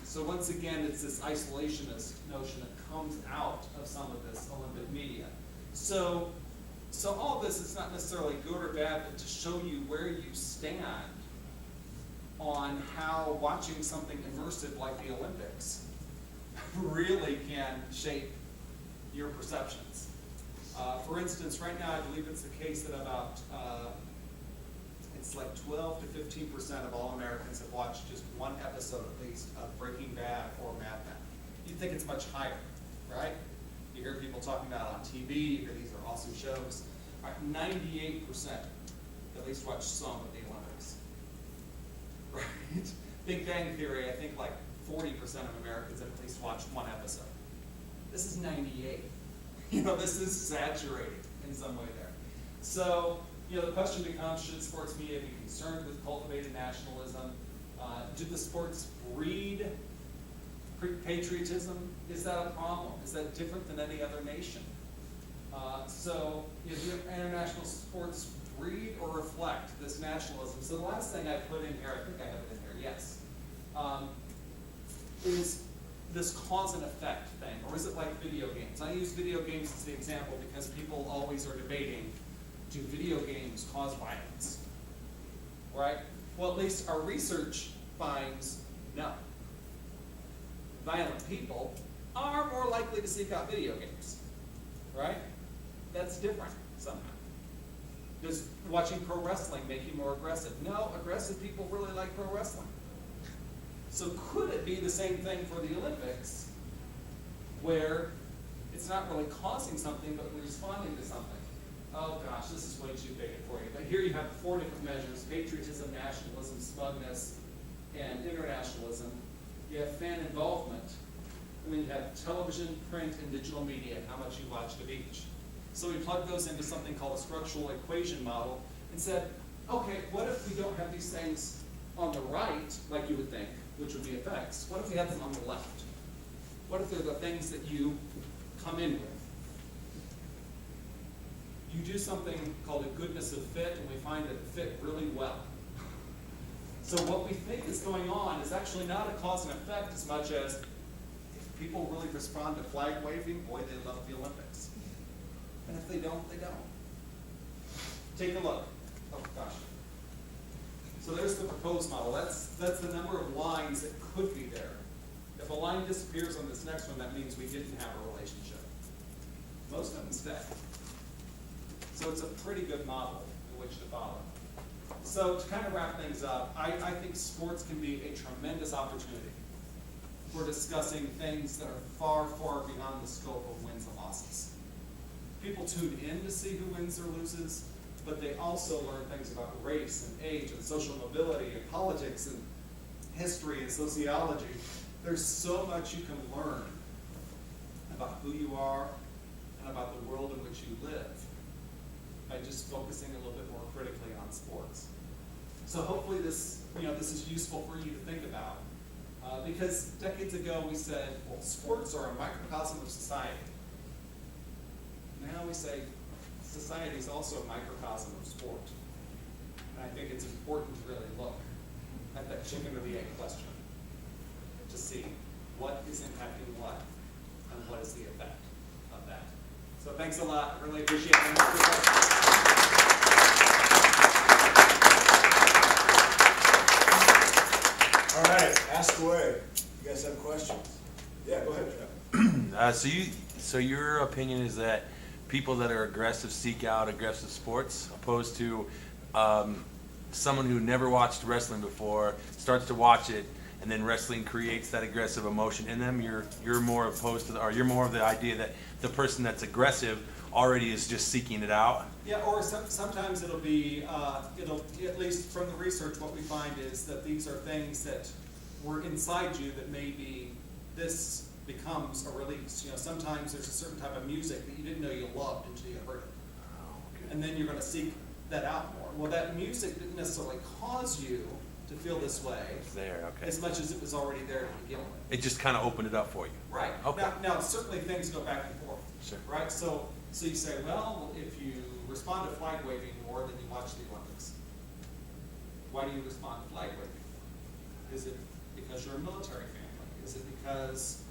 So once again, it's this isolationist notion that comes out of some of this Olympic media. So all this is not necessarily good or bad, but to show you where you stand on how watching something immersive like the Olympics really can shape your perceptions. For instance, right now I believe it's the case that about it's like 12 to 15% of all Americans have watched just one episode at least of Breaking Bad or Mad Men. You'd think it's much higher, right? You hear people talking about it on TV, you hear these are awesome shows. All right, 98% at least watch some of the Olympics. Right? Big Bang Theory, I think like 40% of Americans have at least watched one episode. This is 98. You know, this is saturated in some way there. So, you know, the question becomes, should sports media be concerned with cultivated nationalism? Do the sports breed patriotism? Is that a problem? Is that different than any other nation? So, you know, do international sports breed or reflect this nationalism? So the last thing I put in here, I think I have it in here, yes, is this cause and effect thing, or is it like video games? I use video games as the example because people always are debating, do video games cause violence? Right? Well, at least our research finds no. Violent people are more likely to seek out video games, right? That's different somehow. Does watching pro wrestling make you more aggressive? No, aggressive people really like pro wrestling. So could it be the same thing for the Olympics, where it's not really causing something, but we're responding to something? Oh gosh, this is way too big for you. But here you have 4 different measures: patriotism, nationalism, smugness, and internationalism. You have fan involvement, and then you have television, print, and digital media, and how much you watched of each. So we plugged those into something called a structural equation model and said, okay, what if we don't have these things on the right, like you would think, which would be effects? What if we have them on the left? What if they're the things that you come in with? You do something called a goodness of fit, and we find that it fit really well. So what we think is going on is actually not a cause and effect as much as if people really respond to flag waving, boy, they love the Olympics. And if they don't, they don't. Take a look. Oh gosh. So there's the proposed model. That's the number of lines that could be there. If a line disappears on this next one, that means we didn't have a relationship. Most of them stay. So it's a pretty good model in which to follow. So to kind of wrap things up, I think sports can be a tremendous opportunity for discussing things that are far, far beyond the scope of wins and losses. People tune in to see who wins or loses, but they also learn things about race and age and social mobility and politics and history and sociology. There's so much you can learn about who you are and about the world in which you live by just focusing a little bit more critically on sports. So hopefully this is useful for you to think about. Because decades ago we said, well, sports are a microcosm of society. Now we say society is also a microcosm of sport. And I think it's important to really look at that chicken or the egg question to see what is impacting what and what is the effect of that. So thanks a lot. I really appreciate it. All right, ask away. You guys have questions? Yeah, go ahead, Jeff. So your opinion is that people that are aggressive seek out aggressive sports, opposed to someone who never watched wrestling before starts to watch it, and then wrestling creates that aggressive emotion in them. You're more opposed to, or you're more of the idea that the person that's aggressive already is just seeking it out. Yeah, or sometimes it'll be, at least from the research, what we find is that these are things that were inside you that maybe this becomes a release. You know, sometimes there's a certain type of music that you didn't know you loved until you heard it. Okay. And then you're going to seek that out more. Well, that music didn't necessarily cause you to feel this way It's there, okay. as much as it was already there to begin with. It just kind of opened it up for you. Right. Okay. Now certainly things go back and forth. Sure. Right? So you say, well, if you respond to flag waving more than you watch the Olympics, why do you respond to flag waving? Is it because you're a military family? Is it because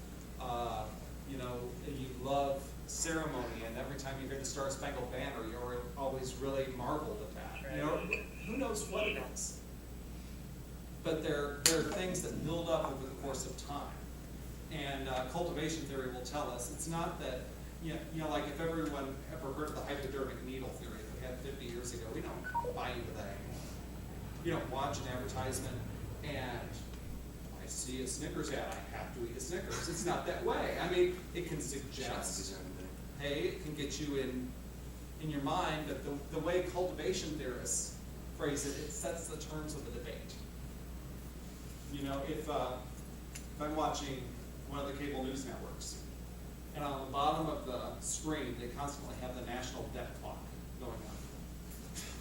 you love ceremony, and every time you hear the Star Spangled Banner, you're always really marveled at that? You know, who knows what it is? But there are things that build up over the course of time. And cultivation theory will tell us it's not that, like if everyone ever heard of the hypodermic needle theory that we had 50 years ago, we don't buy into that anymore. You don't watch an advertisement and I see a Snickers ad, I have to eat a Snickers. It's not that way. I mean, it can suggest hey, it can get you in your mind, but the way cultivation theorists phrase it, it sets the terms of the debate. You know, if I'm watching one of the cable news networks, and on the bottom of the screen, they constantly have the national debt clock going on.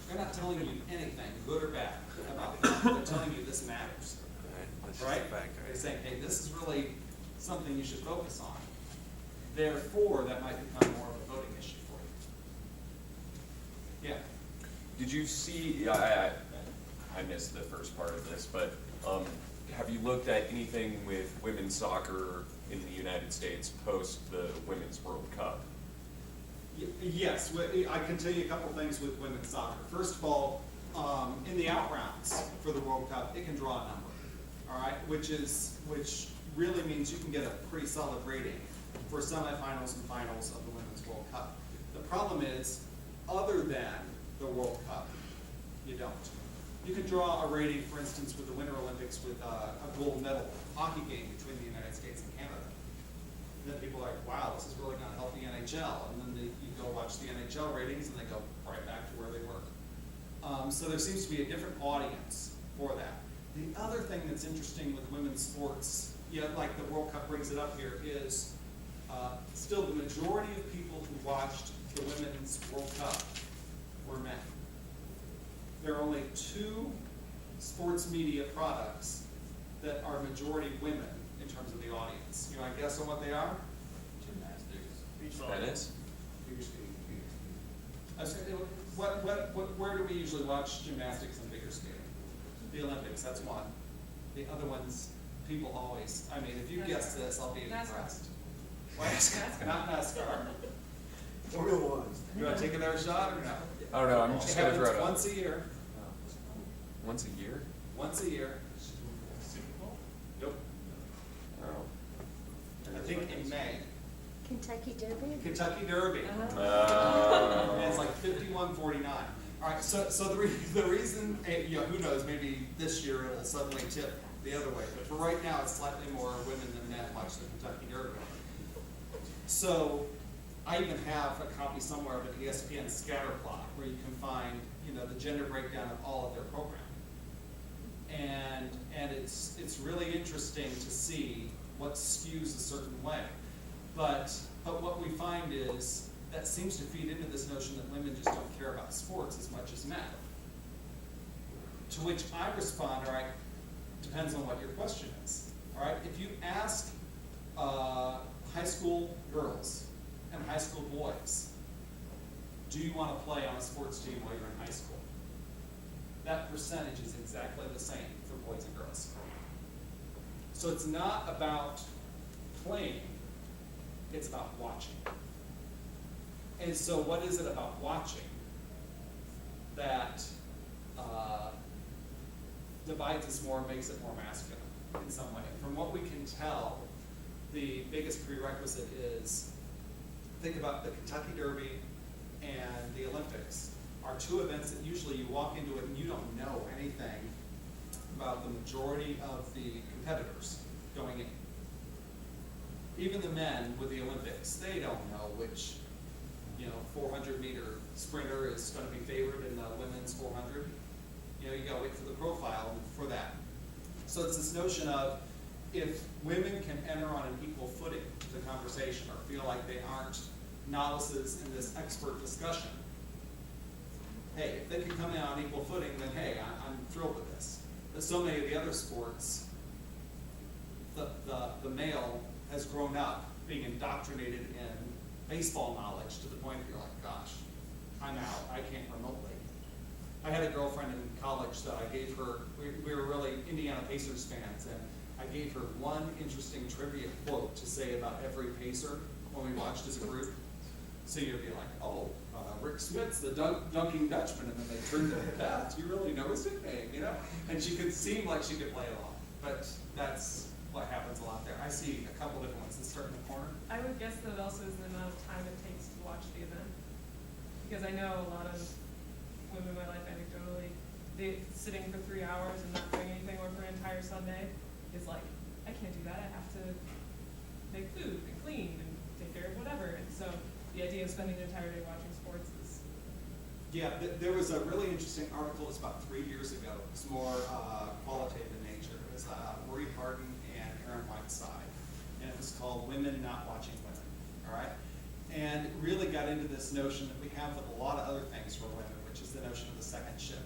They're not telling you anything, good or bad, about that. They're telling you this matters. That's just Right? a fact, They're right? saying, hey, this is really something you should focus on. Therefore, that might become more of a voting issue for you. Yeah. Did you see, yeah, I missed the first part of this, but have you looked at anything with women's soccer in the United States post the Women's World Cup? Yes, I can tell you a couple things with women's soccer. First of all, in the out rounds for the World Cup, it can draw a number, all right, which really means you can get a pretty solid rating for semifinals and finals of the Women's World Cup. The problem is, other than the World Cup, you don't. You can draw a rating, for instance, with the Winter Olympics with a gold medal hockey game between the United States and Canada. And then people are like, wow, this is really going to help the NHL. And then you go watch the NHL ratings and they go right back to where they were. So there seems to be a different audience for that. The other thing that's interesting with women's sports, like the World Cup brings it up here, is still the majority of people who watched the Women's World Cup were men. There are only 2 sports media products that are majority women in terms of the audience. You know, I guess on what they are? Tennis? I was gonna- where do we usually watch gymnastics and figure skating? The Olympics, that's one. The other ones, people always, I mean, if you guess this, I'll be impressed. What? Not NASCAR. Formula One. You want to take another shot or no? I don't know, I'm just gonna It throw happens it out. once a year. Once a year? Once a year. Nope. Oh. I think in May. Kentucky Derby? Kentucky Derby. And it's like 51-49. All right, so the reason, who knows, maybe this year it'll suddenly tip the other way. But for right now, it's slightly more women than men watch the Kentucky Derby. So I even have a copy somewhere of an ESPN scatter plot where you can find, the gender breakdown of all of their programming. And it's really interesting to see what skews a certain way. But what we find is that seems to feed into this notion that women just don't care about sports as much as men. To which I respond, all right, depends on what your question is. All right, if you ask high school girls and high school boys, do you want to play on a sports team while you're in high school? That percentage is exactly the same for boys and girls. So it's not about playing, it's about watching. And so what is it about watching that divides us more, makes it more masculine in some way? From what we can tell, the biggest prerequisite is, think about the Kentucky Derby and the Olympics are 2 events that usually you walk into it and you don't know anything about the majority of the competitors going in. Even the men with the Olympics, they don't know which 400-meter sprinter is going to be favored in the women's 400. You gotta wait for the profile for that. So it's this notion of, if women can enter on an equal footing to the conversation or feel like they aren't novices in this expert discussion, hey, if they can come in on equal footing, then hey, I'm thrilled with this. But so many of the other sports, the male has grown up being indoctrinated in baseball knowledge to the point that you're like, gosh, I'm out, I can't remotely. I had a girlfriend in college that I gave her, we were really Indiana Pacers fans, and I gave her one interesting trivia quote to say about every Pacer when we watched as a group. So you'd be like, oh, Rick Smith's the dunking Dutchman, and then they turned to that. You really know his nickname, And she could seem like she could play along, but that's what happens a lot there. I see a couple different ones. Let's start in the corner. I would guess that also is the amount of time it takes to watch the event. Because I know a lot of women in my life, anecdotally, sitting for 3 hours and not doing anything or for an entire Sunday is like, I can't do that. I have to make food and clean and take care of whatever. And so the idea of spending the entire day watching sports is, Yeah, there was a really interesting article, it was about 3 years ago, it was more qualitative in nature. It was Marie Harden and Aaron Whiteside, and it was called Women Not Watching Women, all right? And it really got into this notion that we have with a lot of other things for women, which is the notion of the second shift.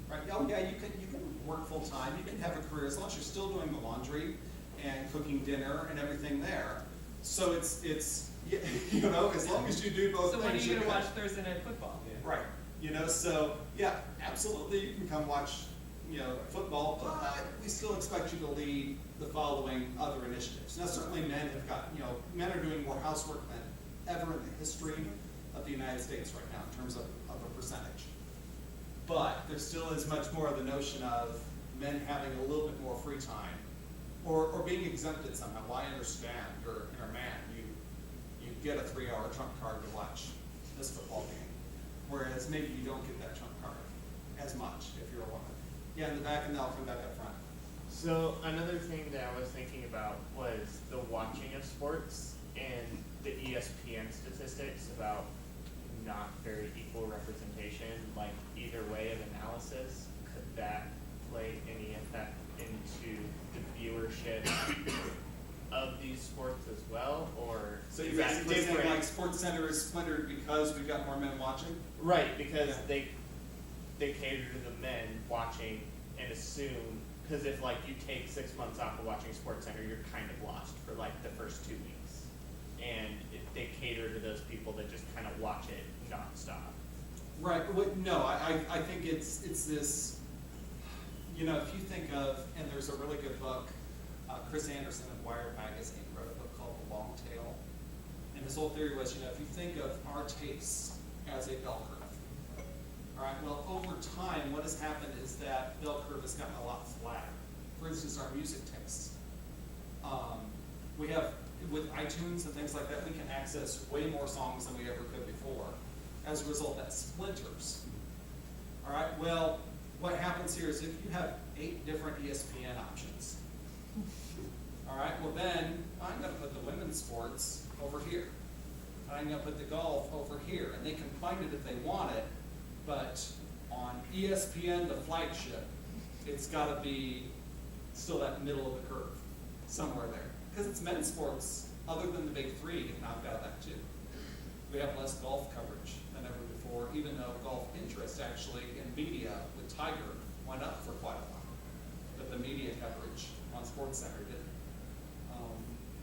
Right? Oh yeah, you can work full time, you can have a career as long as you're still doing the laundry and cooking dinner and everything there. So it's you know, as long as you do both so things. when are you you're gonna good. watch Thursday Night Football? Right, you know, so, yeah, absolutely, you can come watch, you know, football, but we still expect you to lead the following other initiatives. Now, certainly men have got, you know, men are doing more housework than ever in the history of the United States right now in terms of a percentage. But there still is much more of the notion of men having a little bit more free time, or being exempted somehow. Well, I understand, you're a man, you get a 3-hour trump card to watch this football game. Whereas maybe you don't get that trump card as much if you're a woman. Yeah, in the back, and then I'll come back up front. So another thing that I was thinking about was the watching of sports and the ESPN statistics about not very equal representation, like either way of analysis. Could that play any effect into the viewership of these sports as well, or So is you're that basically saying different? like Sports Center is splintered because we've got more men watching? Right, because Yeah. they cater to the men watching and assume, because if like you take 6 months off of watching Sports Center, you're kind of lost for like the first 2 weeks. And they cater to those people that just kind of watch it nonstop. Right, but no, I think it's this, you know, if you think of, and there's a really good book, Chris Anderson of Wired Magazine wrote a book called The Long Tail. And his whole theory was, you know, if you think of our tastes as a bell curve, all right, well, over time, what has happened is that bell curve has gotten a lot flatter. For instance, our music tastes. We have, with iTunes and things like that, we can access way more songs than we ever could before. As a result, that splinters. All right, well, what happens here is if you have 8 different ESPN options, all right, well then, I'm gonna put the women's sports over here. I'm gonna put the golf over here, and they can find it if they want it, but on ESPN, the flagship, it's gotta be still that middle of the curve, somewhere there. Because it's men's sports, other than the big 3, have knocked out that too. We have less golf coverage than ever before, even though golf interest actually in media with Tiger went up for quite a while. But the media coverage on Sports Center didn't.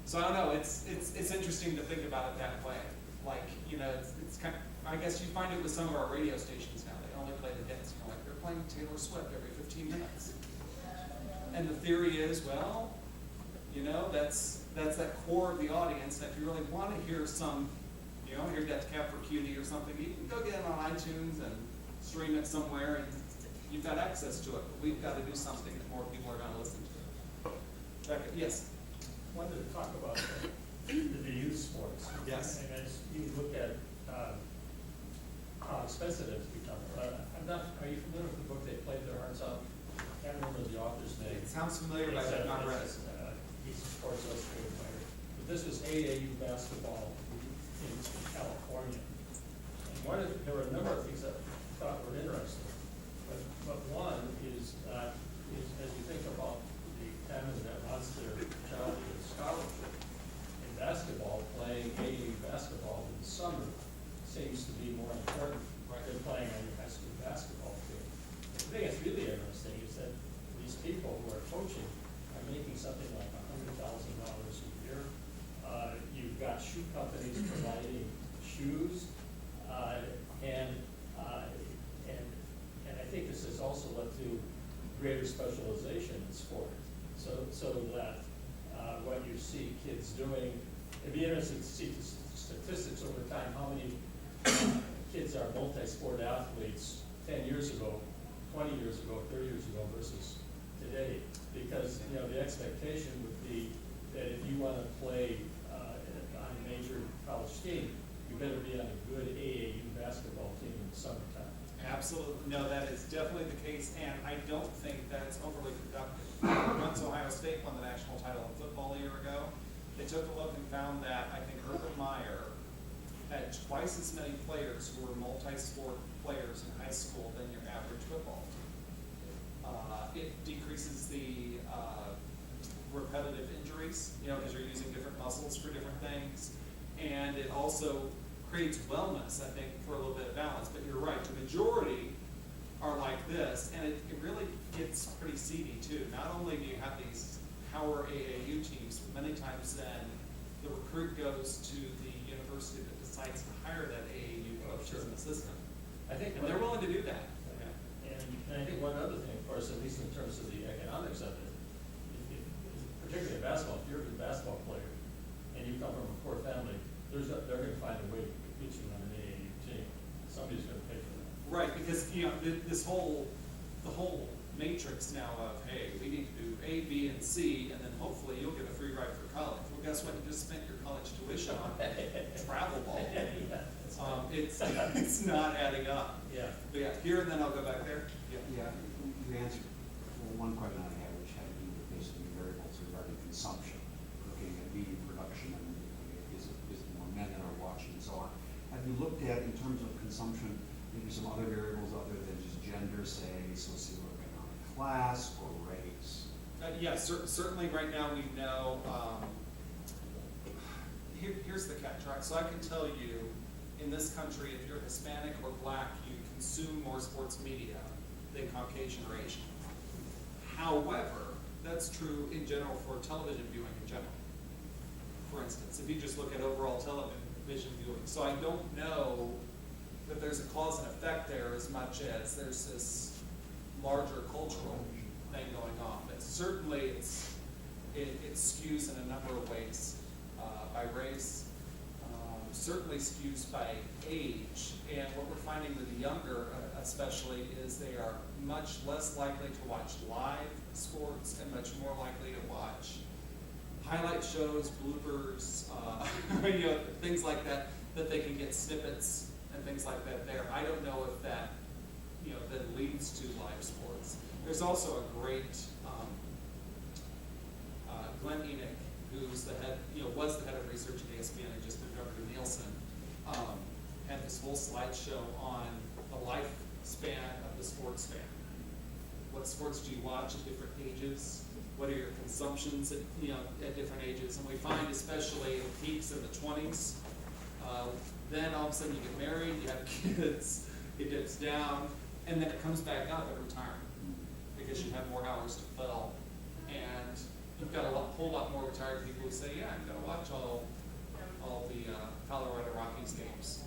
So I don't know, it's interesting to think about it that way. Like, you know, it's kind of, I guess you find it with some of our radio stations now, they only play the hits. You're like, they're playing Taylor Swift every 15 minutes. And the theory is, well, you know, that's that core of the audience, that if you really want to hear some, you know, hear Death Cab for Cutie or something, you can go get it on iTunes and stream it somewhere, and you've got access to it. But we've got to do something that more people are going to listen to. Becca, yes? Wanted to talk about the youth sports. Yes. And as you look at how expensive it's become, are you familiar with the book They Played Their Hearts Out? I can't remember the author's name. It sounds familiar, but I've not read it. He's a Sports Illustrated writer. But this was AAU basketball in California. And there were a number of things that I thought were interesting. But one is as you think about the family that wants their child to get a scholarship in basketball, playing AAU basketball in the summer seems to be more important than playing on your high school basketball field. The thing that's really interesting is that these people who are coaching are making something like $100,000 a year. You've got shoe companies providing shoes, and I think this has also led to greater specialization in sport. So that what you see kids doing, it'd be interesting to see the statistics over time, how many kids are multi-sport athletes 10 years ago, 20 years ago, 30 years ago versus today. Because, you know, the expectation would be that if you want to play on a major college team, you better be on a good AAU basketball team in the summertime. Absolutely, no, that is definitely the case, and I don't think that it's overly productive. Once Ohio State won the national title in football a year ago, they took a look and found that, I think Urban Meyer had twice as many players who are multi-sport players in high school than your average football team. It decreases the repetitive injuries, because you're using different muscles for different things. And it also creates wellness, I think, for a little bit of balance. But you're right, the majority are like this, and it really gets pretty seedy too. Not only do you have these power AAU teams, but many times then the recruit goes to the university that decides to hire that AAU coach as an assistant. I think, And they're willing to do that. and I think one other thing, of course, at least in terms of the economics of it, particularly in basketball, if you're a good basketball player and you come from a poor family, they're gonna find a way to get you on an AAU team. Somebody's gonna pay for that. Right, because, the whole matrix now of, hey, we need to do A, B, and C, and then hopefully you'll get a free ride for college. Well, guess what? You just spent your college tuition on travel ball. It's not adding up. Yeah. But yeah, here, and then I'll go back there. Yeah. Yeah, you answered one question I had, which had to do with basically variables regarding consumption, looking at media production and is it more men that are watching and so on. Have you looked at, in terms of consumption, maybe some other variables other than just gender, say socioeconomic class or race? Yes, certainly right now we know, here's the catch, right? So I can tell you, in this country, if you're Hispanic or Black, you consume more sports media than Caucasian or Asian. However, that's true in general for television viewing in general. For instance, if you just look at overall television viewing. So I don't know that there's a cause and effect there as much as there's this larger cultural thing going on. But certainly it skews in a number of ways, by race, certainly skews by age. And what we're finding with the younger especially is they are much less likely to watch live sports and much more likely to watch highlight shows, bloopers, things like that they can get snippets and things like that there. I don't know if that, then leads to live sports. There's also a great, Glenn Enoch, who's the head, was the head of research at ESPN and just moved over to Nielsen, had this whole slideshow on the lifespan of the sports fan. What sports do you watch at different ages? What are your consumptions at different ages? And we find, especially it peaks in the 20s. Then all of a sudden you get married, you have kids, it dips down, and then it comes back up at retirement because you have more hours to fill. And you've got a whole lot more retired people who say, yeah, I'm going to watch all the Colorado Rockies games.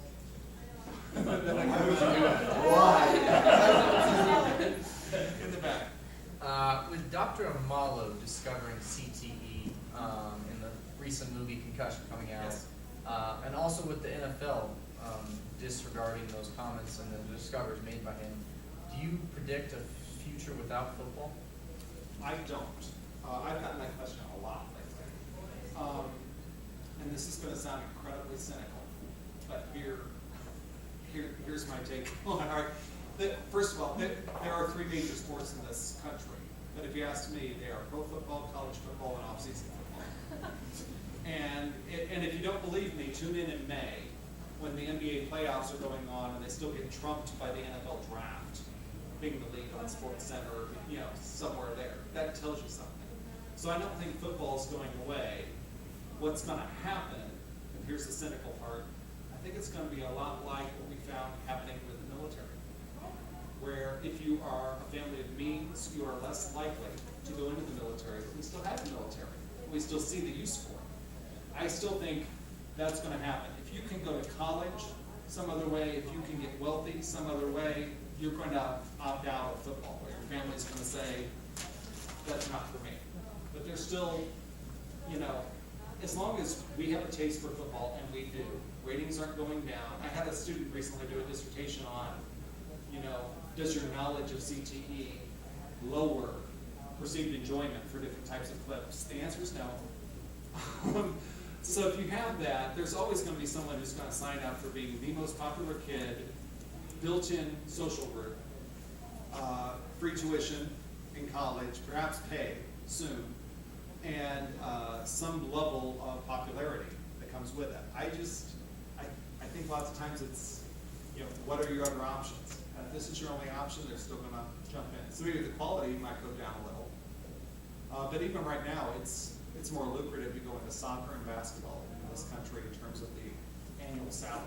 Why? In the back. With Dr. Amalo discovering CTE in the recent movie Concussion coming out, Yes. And also with the NFL disregarding those comments and the discoveries made by him, do you predict a future without football? I don't. I've gotten that question a lot lately. And this is going to sound incredibly cynical, but here's my take on it. First of all, there are three major sports in this country. But if you ask me, they are pro football, college football, and off-season football. And if you don't believe me, tune in May when the NBA playoffs are going on and they still get trumped by the NFL draft, being the league on SportsCenter, somewhere there. That tells you something. So I don't think football is going away. What's going to happen, and here's the cynical part, I think it's going to be a lot like what we found happening with the military, where if you are a family of means, you are less likely to go into the military, but we still have the military. We still see the use for it. I still think that's going to happen. If you can go to college some other way, if you can get wealthy some other way, you're going to opt out of football, or your family's going to say, that's not for me. But there's still, as long as we have a taste for football, and we do, ratings aren't going down. I had a student recently do a dissertation on, does your knowledge of CTE lower perceived enjoyment for different types of clips? The answer is no. So if you have that, there's always going to be someone who's going to sign up for being the most popular kid, built-in social group, free tuition in college, perhaps pay soon, and some level of popularity that comes with it. I think lots of times it's, what are your other options? And if this is your only option, they're still gonna jump in. So maybe the quality might go down a little. But even right now, it's more lucrative to go into soccer and basketball in this country in terms of the annual salary,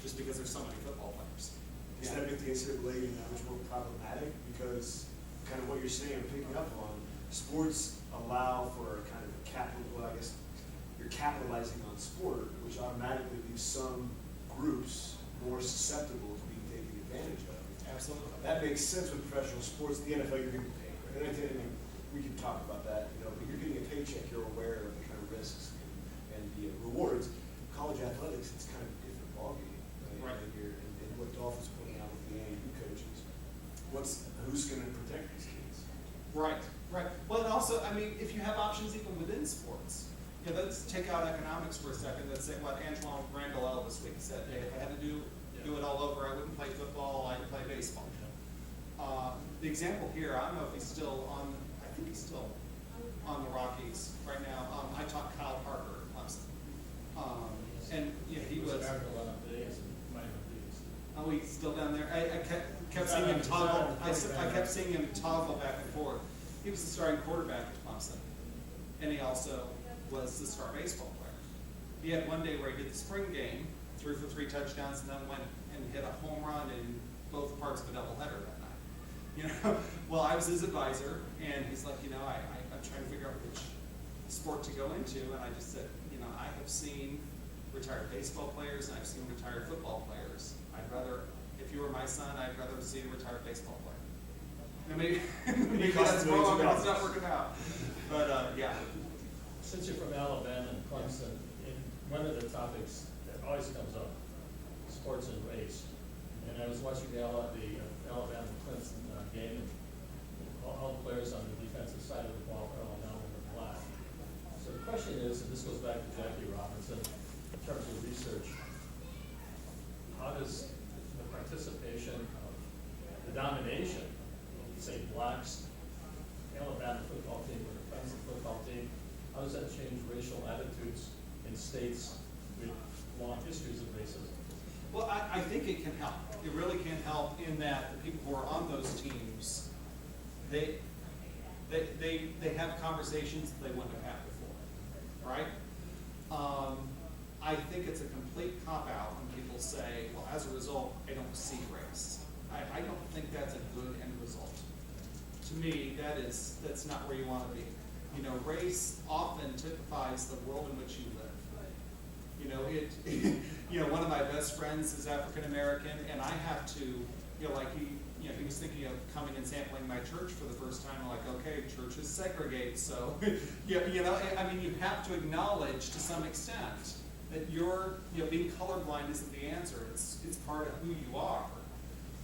just because there's so many football players. Does that make the NCAA much more problematic? Because kind of what you're saying, I'm picking up on, sports allow for kind of a capital, well, I guess you're capitalizing on sport, which automatically leaves some groups more susceptible to being taken advantage of. Absolutely. That makes sense with professional sports. The NFL, you're getting paid. And I think we can talk about that, but you're getting a paycheck, you're aware of the kind of risks and the rewards. College athletics, it's kind of a different ballgame. Right. And what Dolphins pointing out with the AAU coaches, who's going to protect these kids? Right. Well, and also, if you have options even within sports, let's take out economics for a second. Let's say what Antoine Randall this week said, hey, if I had to do it all over, I wouldn't play football, I'd play baseball. The example here, I don't know if he's still on, I think he's still on the Rockies right now. I taught Kyle Parker at Clemson. And he was. Oh, he's still down there. I kept seeing him toggle. I kept seeing him toggle back and forth. He was the starting quarterback at Clemson, and he also was the star baseball player. He had one day where he did the spring game, threw for 3 touchdowns, and then went and hit a home run in both parts of a doubleheader that night. Well, I was his advisor, and he's like, I'm trying to figure out which sport to go into, and I just said, I have seen retired baseball players, and I've seen retired football players. If you were my son, I'd rather see a retired baseball player. Now maybe that's wrong, and it's not working out. But, yeah. Since you're from Alabama and Clemson, one of the topics that always comes up, sports and race. And I was watching the Alabama-Clemson game, and all the players on the defensive side of the ball are all now in the black. So the question is, and this goes back to Jackie Robinson, in terms of research, how does the participation of the domination of, say, blacks, Alabama football team or the Clemson football team, how does that change racial attitudes in states with long histories of racism? Well, I think it can help. It really can help in that the people who are on those teams, they have conversations that they wouldn't have had before, right? I think it's a complete cop-out when people say, well, as a result, I don't see race. I don't think that's a good end result. To me, that's not where you want to be. Race often typifies the world in which you live. One of my best friends is African American, and I have to, he was thinking of coming and sampling my church for the first time. I'm like, okay, churches segregate, so, you have to acknowledge to some extent that being colorblind isn't the answer. It's part of who you are.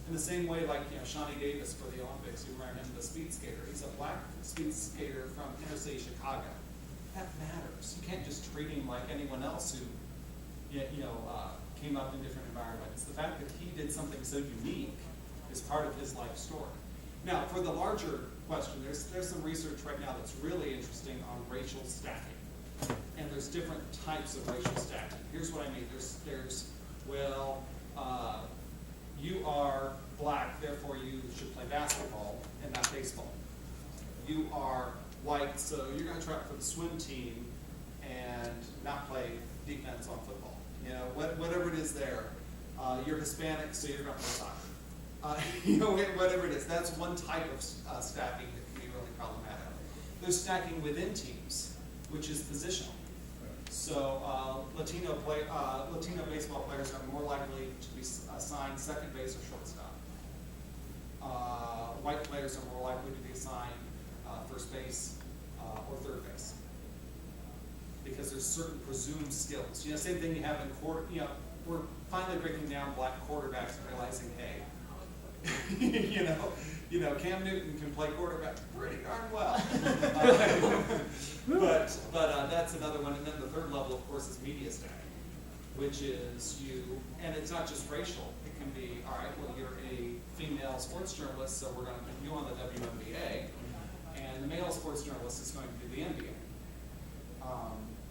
In the same way, Shawnee Davis for the Olympics, you remember him, the speed skater. He's a black speed skater from inner city Chicago. That matters. You can't just treat him like anyone else who, came up in different environments. The fact that he did something so unique is part of his life story. Now, for the larger question, there's some research right now that's really interesting on racial stacking. And there's different types of racial stacking. Here's what I mean. You are black, therefore you should play basketball and not baseball. You are white, so you're going to try out for the swim team and not play defense on football. Whatever it is there. You're Hispanic, so you're going to play soccer. Whatever it is. That's one type of stacking that can be really problematic. There's stacking within teams, which is positional. So Latino baseball players are more likely to be assigned second base or shortstop. White players are more likely to be assigned first base or third base, because there's certain presumed skills. Same thing you have in we're finally breaking down black quarterbacks and realizing, hey, Cam Newton can play quarterback pretty darn well. But that's another one. And then the third level, of course, is media stacking, which is and it's not just racial. It can be, all right, well, you're a female sports journalist, so we're going to put you on the WNBA, and the male sports journalist is going to do the NBA.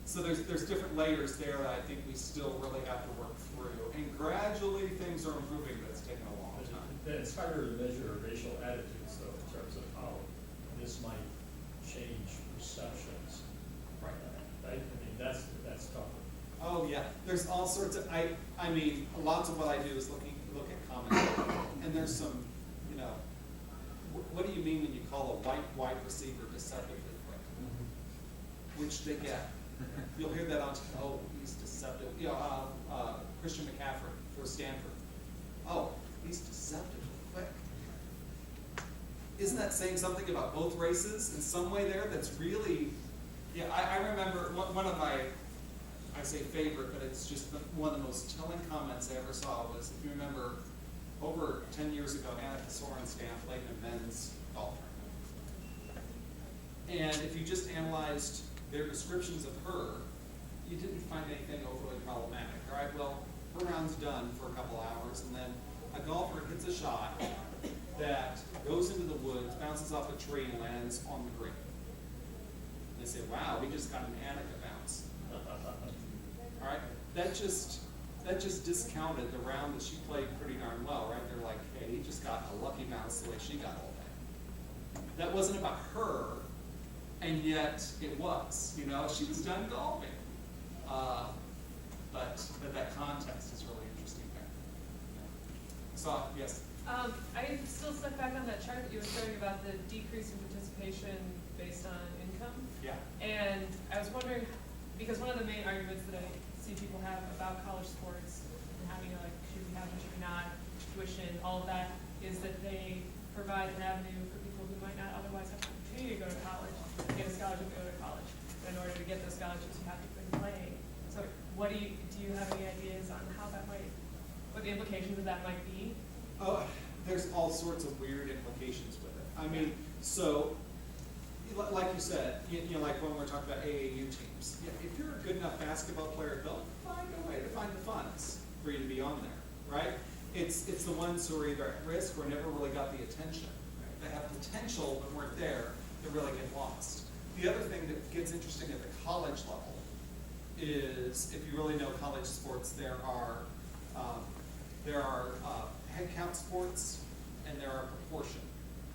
So there's different layers there that I think we still really have to work through, and gradually things are improving, but it's taken a long time. It's harder to measure racial attitudes though, in terms of how this might change perceptions. Right. Right, I mean, that's tougher. Oh, yeah, there's all sorts of, I mean, lots of what I do is look at comments, and there's some, you know, what do you mean when you call a white wide receiver deceptively quick? Which they get. You'll hear that on, oh, he's deceptive, you know, Christian McCaffrey for Stanford. Oh, he's deceptively quick. Isn't that saying something about both races in some way there that's really, yeah, I remember one of my, I say favorite, but it's just one of the most telling comments I ever saw was, if you remember, over 10 years ago, Annika Sorenstam played in a men's golf tournament. And if you just analyzed their descriptions of her, you didn't find anything overly problematic. All right, well, her round's done for a couple hours, and then a golfer hits a shot that goes into the woods, bounces off a tree, and lands on the green. They say, wow, we just got an Annika bounce. All right, that just discounted the round that she played pretty darn well, right? They're like, hey, he just got a lucky bounce the way she got all day. That wasn't about her, and yet it was. You know, she was done golfing. But that context is really interesting there. So, yes? I still stuck back on that chart that you were showing about the decrease in participation based on income. Yeah. And I was wondering, because one of the main arguments that I see people have about college sports and having like, should we have, should we not, tuition, all of that, is that they provide an avenue for people who might not otherwise have the opportunity to go to college, to get a scholarship to go to college. But in order to get those scholarships, you have to be playing. So what do you have any ideas on how that might, what the implications of that might be? Oh, there's all sorts of weird implications with it. I mean, so, like you said, you know, like when we're talking about AAU teams, if you're a good enough basketball player, they'll find a way to find the funds for you to be on there, right? It's the ones who are either at risk or never really got the attention, right? That have potential but weren't there, that really get lost. The other thing that gets interesting at the college level is, if you really know college sports, there are head count sports and there are proportion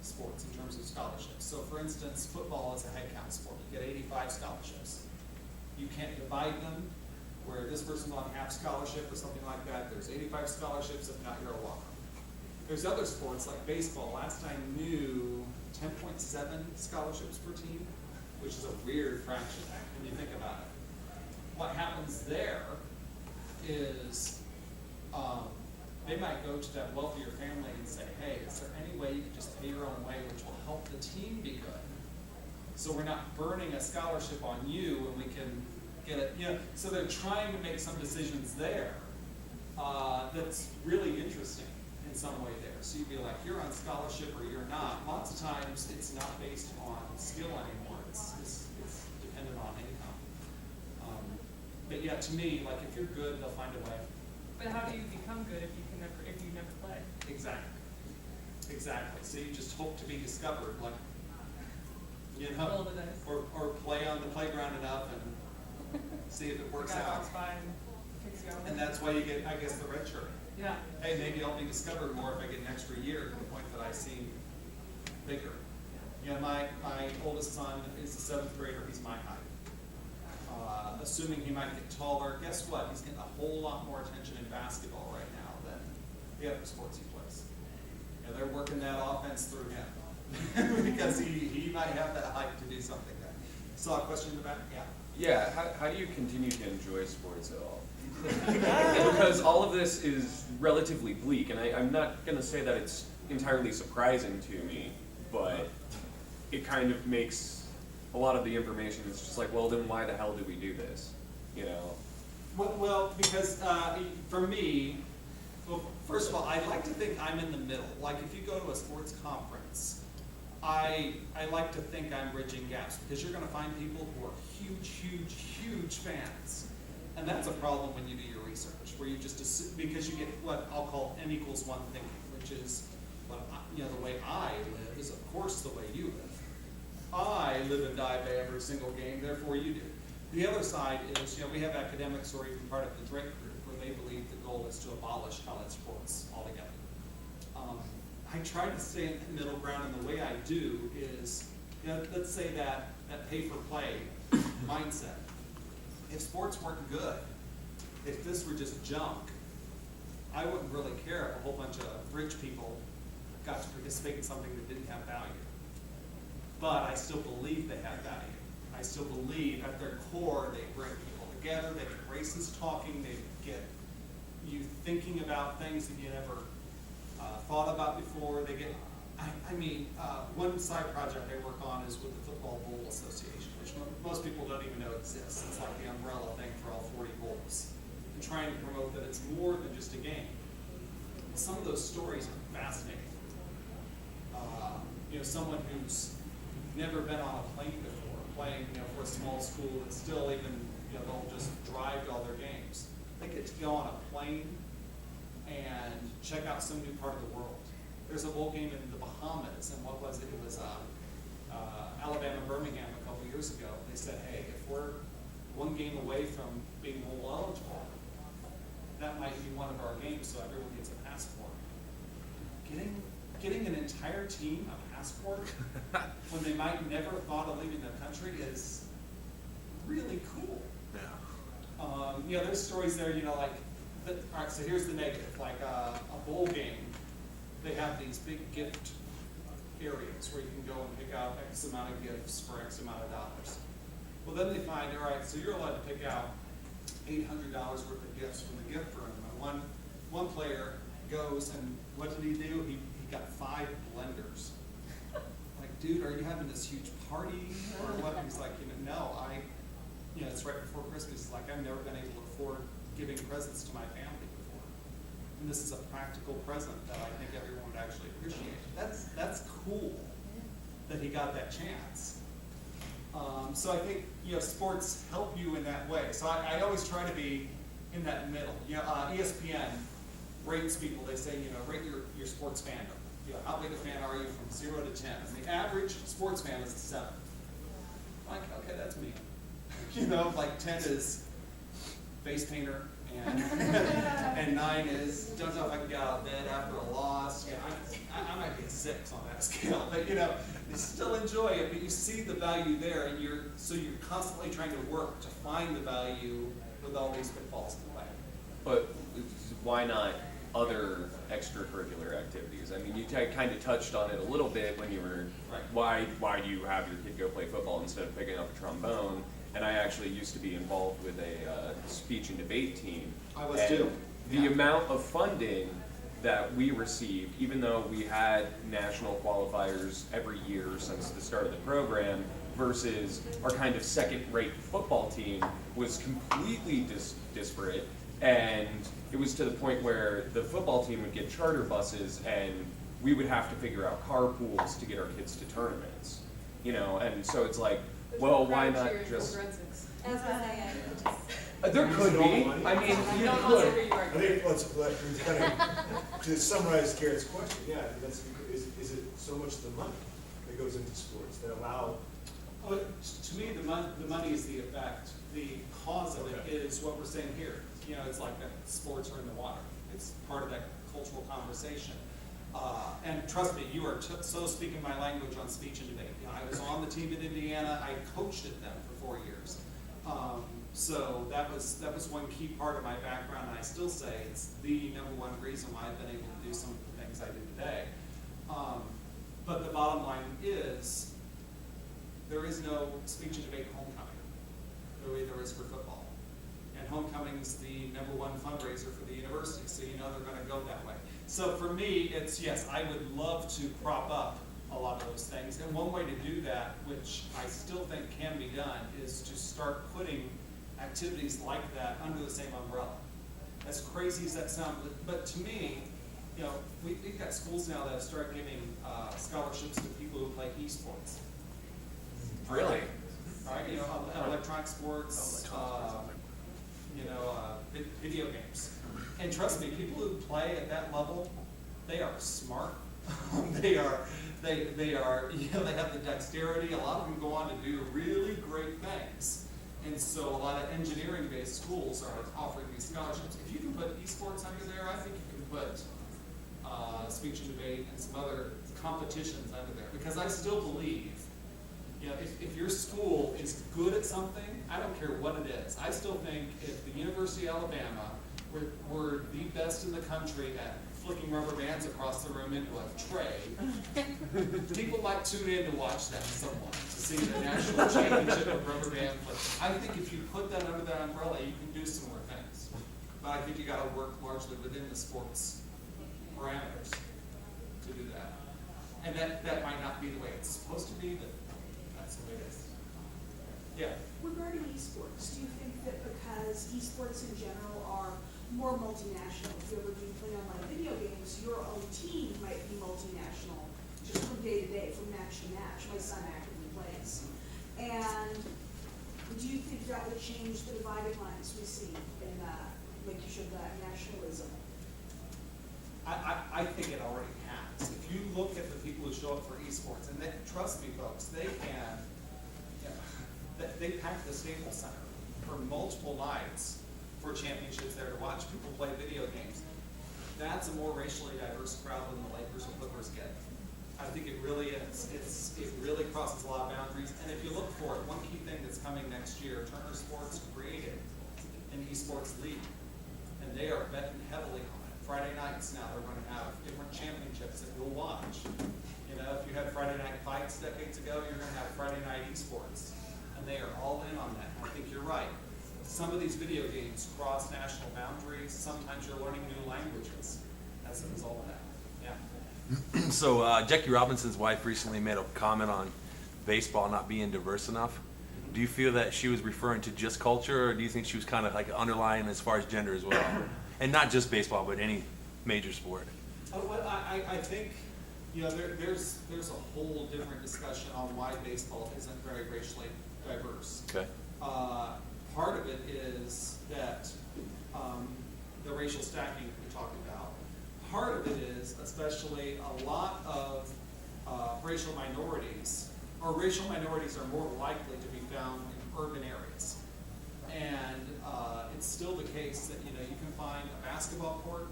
sports in terms of scholarships. So for instance, football is a head count sport. You get 85 scholarships. You can't divide them where this person's on half scholarship or something like that. There's 85 scholarships, if not, you're a walk-on. There's other sports like baseball. Last I knew, 10.7 scholarships per team, which is a weird fraction when you think about it. What happens there is they might go to that wealthier family and say, hey, is there any way you can just pay your own way, which will help the team be good? So we're not burning a scholarship on you and we can get it, you know, so they're trying to make some decisions there that's really interesting in some way there. So you'd be like, you're on scholarship or you're not. Lots of times it's not based on skill anymore. It's dependent on income. But yeah, to me, like if you're good, they'll find a way. But how do you become good if you never play? Exactly. So you just hope to be discovered, like, you Roll know, the dice. or play on the playground enough and see if it works The guy out. walks by and kicks you out. And that's why you get, I guess, the red shirt. Yeah. Hey, maybe I'll be discovered more if I get an extra year to the point that I seem bigger. You know, my oldest son is a 7th grader. He's my height. Assuming he might get taller, guess what? He's getting a whole lot more attention in basketball right now than the other sports he plays. You know, they're working that offense through him because he might have that height to do something there. Saw a question in the back? Yeah. Yeah, how do you continue to enjoy sports at all? Because all of this is relatively bleak, and I'm not going to say that it's entirely surprising to me, but it kind of makes a lot of the information, it's just like, well, then why the hell do we do this? You know? Well, because for me, well, first of all, I like to think I'm in the middle. Like if you go to a sports conference, I like to think I'm bridging gaps because you're going to find people who are huge fans. And that's a problem when you do your research, where you just assume, because you get what I'll call N = 1 thinking, which is, what you know, the way I live is of course the way you live. I live and die by every single game, therefore you do. The other side is, we have academics or even part of the Drake group where they believe the goal is to abolish college sports altogether. I try to stay in the middle ground, and the way I do is, let's say that pay-for-play mindset. If sports weren't good, if this were just junk, I wouldn't really care if a whole bunch of rich people got to participate in something that didn't have value. But I still believe they have value. I still believe at their core they bring people together, they get races talking, they get you thinking about things that you never thought about before. They get, one side project I work on is with the Football Bowl Association, which most people don't even know exists. It's like the umbrella thing for all 40 bowls. And trying to promote that it's more than just a game. Some of those stories are fascinating. Someone who's never been on a plane before, playing, for a small school that's still even, they'll just drive to all their games. They get to go on a plane and check out some new part of the world. There's a bowl game in the Bahamas, and what was it? It was Alabama-Birmingham a couple years ago. They said, hey, if we're one game away from being bowl eligible, that might be one of our games, so everyone gets a passport. Getting an entire team a passport when they might never thought of leaving their country is really cool. Yeah. There's stories there, all right, so here's the negative. Like a bowl game, they have these big gift areas where you can go and pick out X amount of gifts for X amount of dollars. Well, then they find, all right, so you're allowed to pick out $800 worth of gifts from the gift room. And one player goes, and what did he do? He got 5 blenders. Like, dude, are you having this huge party or what? And he's like, no, it's right before Christmas. He's like, I've never been able to afford giving presents to my family before. And this is a practical present that I think everyone would actually appreciate. That's cool that he got that chance. So I think, sports help you in that way. So I always try to be in that middle. ESPN rates people. They say, rate your sports fandom. How big a fan are you from 0 to 10? And the average sports fan is a 7. Like, okay, that's me. 10 is face painter, and 9 is don't know if I can get out of bed after a loss. I might be a 6 on that scale, but you still enjoy it. But you see the value there, and you're constantly trying to work to find the value with all these pitfalls in the way. But why not other extracurricular activities? I mean, you kind of touched on it a little bit when you were, Right. why do you have your kid go play football instead of picking up a trombone? And I actually used to be involved with a speech and debate team. I was and too. The Yeah. amount of funding that we received, even though we had national qualifiers every year since the start of the program, versus our kind of second-rate football team, was completely disparate. And it was to the point where the football team would get charter buses, and we would have to figure out carpools to get our kids to tournaments. And so it's like, well, why not just? There could be. I mean, you could. I think let's kind of to summarize Garrett's question. Yeah, is it so much the money that goes into sports that allow? To me, the money is the effect. The cause of it is what we're saying here. It's like that sports are in the water. It's part of that cultural conversation. And trust me, you are so speaking my language on speech and debate. I was on the team in Indiana. I coached at them for 4 years. So that was one key part of my background, and I still say it's the #1 reason why I've been able to do some of the things I do today. But the bottom line is, there is no speech and debate homecoming, the way there is for football. And homecoming's the #1 fundraiser for the university, so they're going to go that way. So for me, it's, yes, I would love to prop up a lot of those things. And one way to do that, which I still think can be done, is to start putting activities like that under the same umbrella. As crazy as that sounds, but to me, we've got schools now that have started giving scholarships to people who play esports. Really? All right, electronic sports, video games. And trust me, people who play at that level, they are smart. they have the dexterity. A lot of them go on to do really great things. And so a lot of engineering-based schools are offering these scholarships. If you can put esports under there, I think you can put speech and debate and some other competitions under there. Because I still believe, you know, if your school is good at something, I don't care what it is. I still think if the University of Alabama were the best in the country at flicking rubber bands across the room into a tray, people might tune in to watch that somewhat, to see the national championship of rubber band flipping. I think if you put that under that umbrella, you can do some more things. But I think you gotta work largely within the sports parameters to do that. And that might not be the way it's supposed to be, but that's the way it is. Yeah. Regarding esports, do you think that because esports in general are more multinational, if you ever do play online video games, your own team might be multinational, just from day to day, from match to match? My son actively plays. And do you think that would change the dividing lines we see in, like you showed, that nationalism? I think it already has. If you look at the people who show up for esports, and trust me, folks, they can, you know, they pack the Staples Center for multiple nights for championships there to watch people play video games. That's a more racially diverse crowd than the Lakers or Clippers get. I think it really is. It really crosses a lot of boundaries. And if you look for it, one key thing that's coming next year, Turner Sports created an esports league, and they are betting heavily on it. Friday nights now, they're going to have different championships that you'll watch. You know, if you had Friday night fights decades ago, you're going to have Friday night esports, and they are all in on that. I think you're right. Some of these video games cross national boundaries. Sometimes you're learning new languages as a result of that. Yeah. So Jackie Robinson's wife recently made a comment on baseball not being diverse enough. Do you feel that she was referring to just culture, or do you think she was kind of like underlying as far as gender as well? And not just baseball, but any major sport. Well, I think, you know, there's a whole different discussion on why baseball isn't very racially diverse. Okay. Part of it is that the racial stacking we talked about. Part of it is especially a lot of racial minorities are more likely to be found in urban areas. And it's still the case that, you know, you can find a basketball court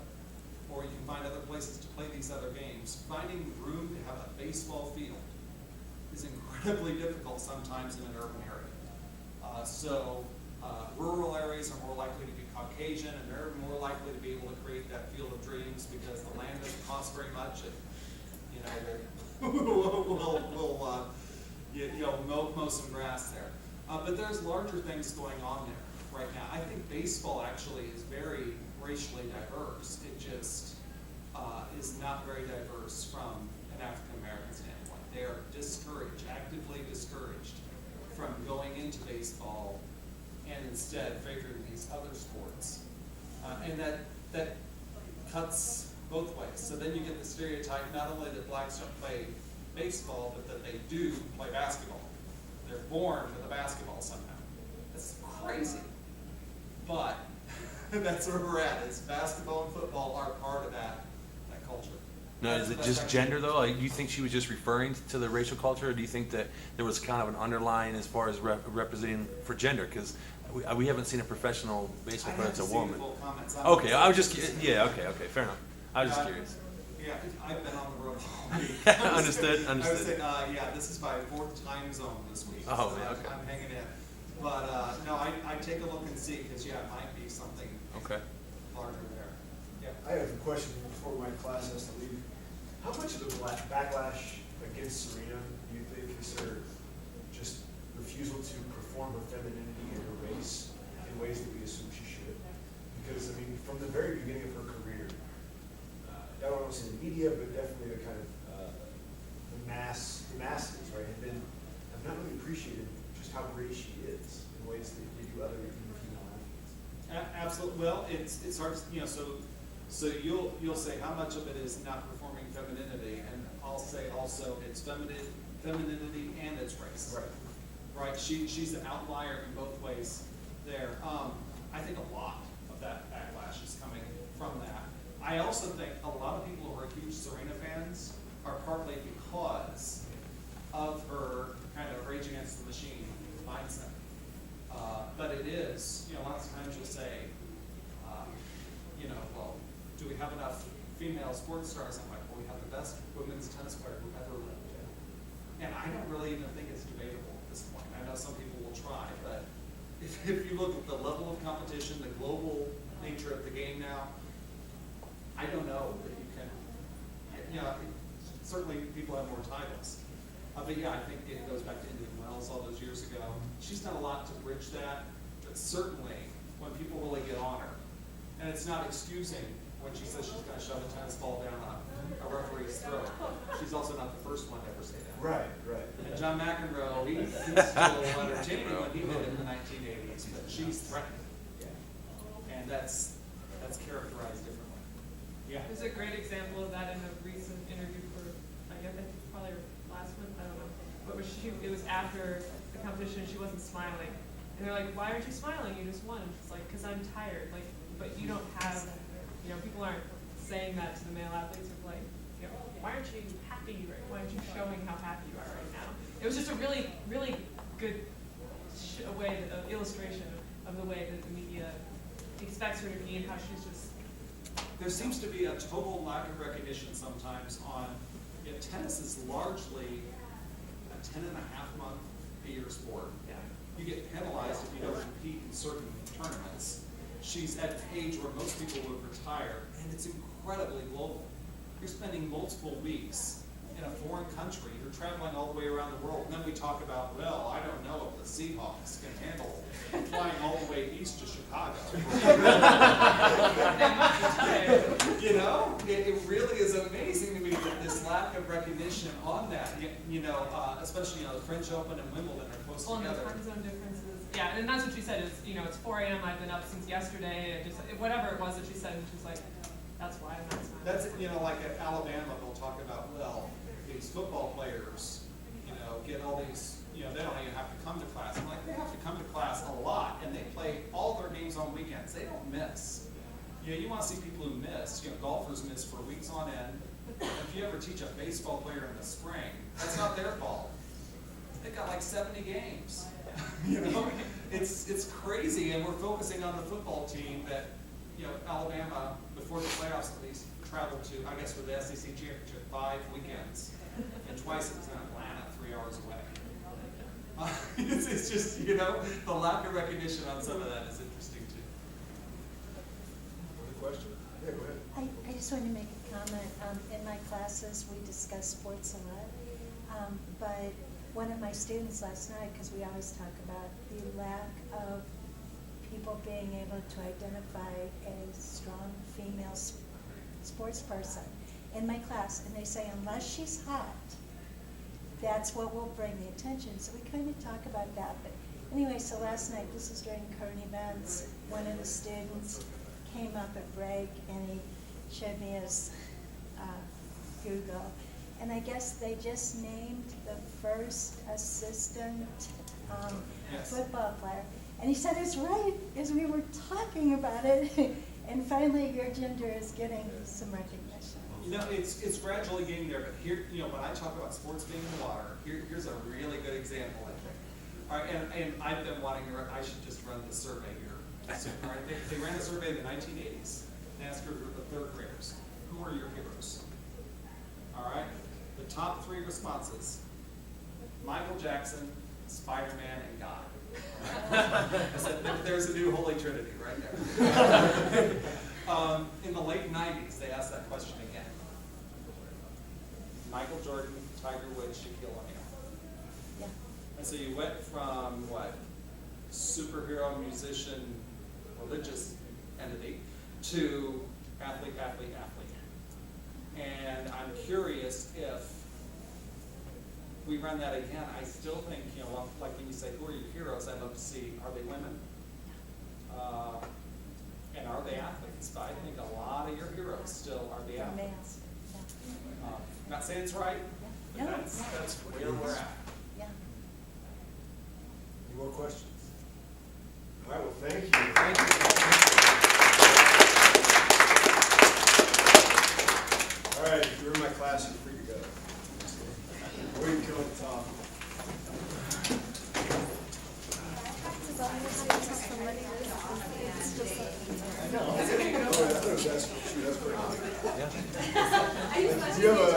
or you can find other places to play these other games. Finding room to have a baseball field is incredibly difficult sometimes in an urban area. Rural areas are more likely to be Caucasian, and they're more likely to be able to create that field of dreams because the land doesn't cost very much, and you know we'll mow some grass there. But there's larger things going on there right now. I think baseball actually is very racially diverse. It just is not very diverse from an African American standpoint. They are discouraged, actively discouraged from going into baseball and instead favoring these other sports. And that cuts both ways. So then you get the stereotype not only that blacks don't play baseball, but that they do play basketball. They're born with a basketball somehow. That's crazy. But that's where we're at, is basketball and football are part of that culture. Now, is it just gender though? Like, do you think she was just referring to the racial culture, or do you think that there was kind of an underlying as far as representing for gender? Because we haven't seen a professional baseball player that's a woman. Okay, I was just okay, fair enough. I was just curious. Yeah, I've been on the road all week. Understood. I was saying, this is my 4th time zone this week. Oh, so man, okay. I'm hanging in. But no, I take a look and see, because it might be something larger there. Yeah. I have a question before my class has to leave. How much of the backlash against Serena do you think is her just refusal to perform her femininity in her race in ways that we assume she should? Because, I mean, from the very beginning of her career, I don't want to say the media, but definitely the kind of the masses, right, have not really appreciated just how great she is in ways that they do other female athletes. Absolutely. Well, it's hard to, you know, so you'll say how much of it is not performing femininity, and I'll say also it's femininity and it's race. Right. She's an outlier in both ways there. I think a lot of that backlash is coming from that. I also think a lot of people who are huge Serena fans are partly because of her kind of Rage Against the Machine mindset. But it is, lots of times you'll say, well, do we have enough female sports stars? I'm like, well, we have the best women's tennis player who ever lived. And I don't really even think it's debatable at this point. I know some people will try, but if you look at the level of competition, the global nature of the game now, I don't know that you can, certainly people have more titles. But yeah, I think it goes back to Indian Wells all those years ago. She's done a lot to bridge that, but certainly when people really get on her, and it's not excusing when she says she's going to shove a tennis ball down a referee's throat. She's also not the first one to ever say that. Right. And John McEnroe, he's still entertaining when he did it in the 1980s, but she's threatening. And that's characterized differently. Yeah. There's a great example of that in a recent interview for, I guess, probably last month, I don't know. But it was after the competition, she wasn't smiling. And they're like, why aren't you smiling? You just won. And she's like, because I'm tired. Like, but you don't have, people aren't saying that to the male athletes. Of like, why aren't you happy? Right? Why aren't you showing how happy you are right now? It was just a really, really good illustration of the way that the media expects her to be and how she's just. There seems to be a total lack of recognition sometimes on, tennis is largely a 10.5-month a year sport. Yeah. You get penalized if you don't compete in certain tournaments. She's at an age where most people would retire, and it's incredibly global. You're spending multiple weeks in a foreign country. You're traveling all the way around the world, and then we talk about, well, I don't know if the Seahawks can handle flying all the way east to Chicago. It really is amazing to me that this lack of recognition on that, especially the French Open and Wimbledon are close And the together. time zone differences. Yeah, and that's what she said. It's 4 a.m. I've been up since yesterday. Whatever it was that she said, and she's like, that's why I'm not smiling. That's, like at Alabama, they'll talk about, well, these football players, get all these, they don't even have to come to class. I'm like, they have to come to class a lot, and they play all their games on weekends. They don't miss. You want to see people who miss. Golfers miss for weeks on end. If you ever teach a baseball player in the spring, that's not their fault. They've got like 70 games. It's crazy, and we're focusing on the football team that, Alabama, before the playoffs at least, traveled to, I guess for the SEC championship, 5 weekends, and twice it was in Atlanta, 3 hours away. It's just, the lack of recognition on some of that is interesting too. Other question? Yeah, go ahead. I just wanted to make a comment. In my classes, we discuss sports a lot. But one of my students last night, because we always talk about the lack of people being able to identify a strong female sports person in my class, and they say, unless she's hot, that's what will bring the attention. So we kind of talk about that. But anyway, so last night, this is during current events, one of the students came up at break and he showed me his Google. And I guess they just named the first assistant football player. And he said it's right as we were talking about it. And finally, your gender is getting some recognition. It's gradually getting there, but here, when I talk about sports being in the water, here's a really good example, I think. All right, and I've been wanting to, I should just run the survey here. So, all right, they ran a survey in the 1980s and asked a group of third graders, who are your heroes? All right, the top 3 responses, Michael Jackson, Spider-Man, and God. I said, there's a new Holy Trinity right there. In the late 90s, they asked that question again. Michael Jordan, Tiger Woods, Shaquille O'Neal. Yeah. And so you went from superhero, musician, religious entity to athlete. And I'm curious if we run that again. I still think, like when you say, who are your heroes, I'd love to see, are they women? And are they athletes? But I think a lot of your heroes still are the athletes. Males. Yeah. Not saying it's right, but No. that's where we're at. Yeah. Any more questions? All right, well, thank you. Thank you. All right, if you're in my class, you're free to go. Where you go, Tom?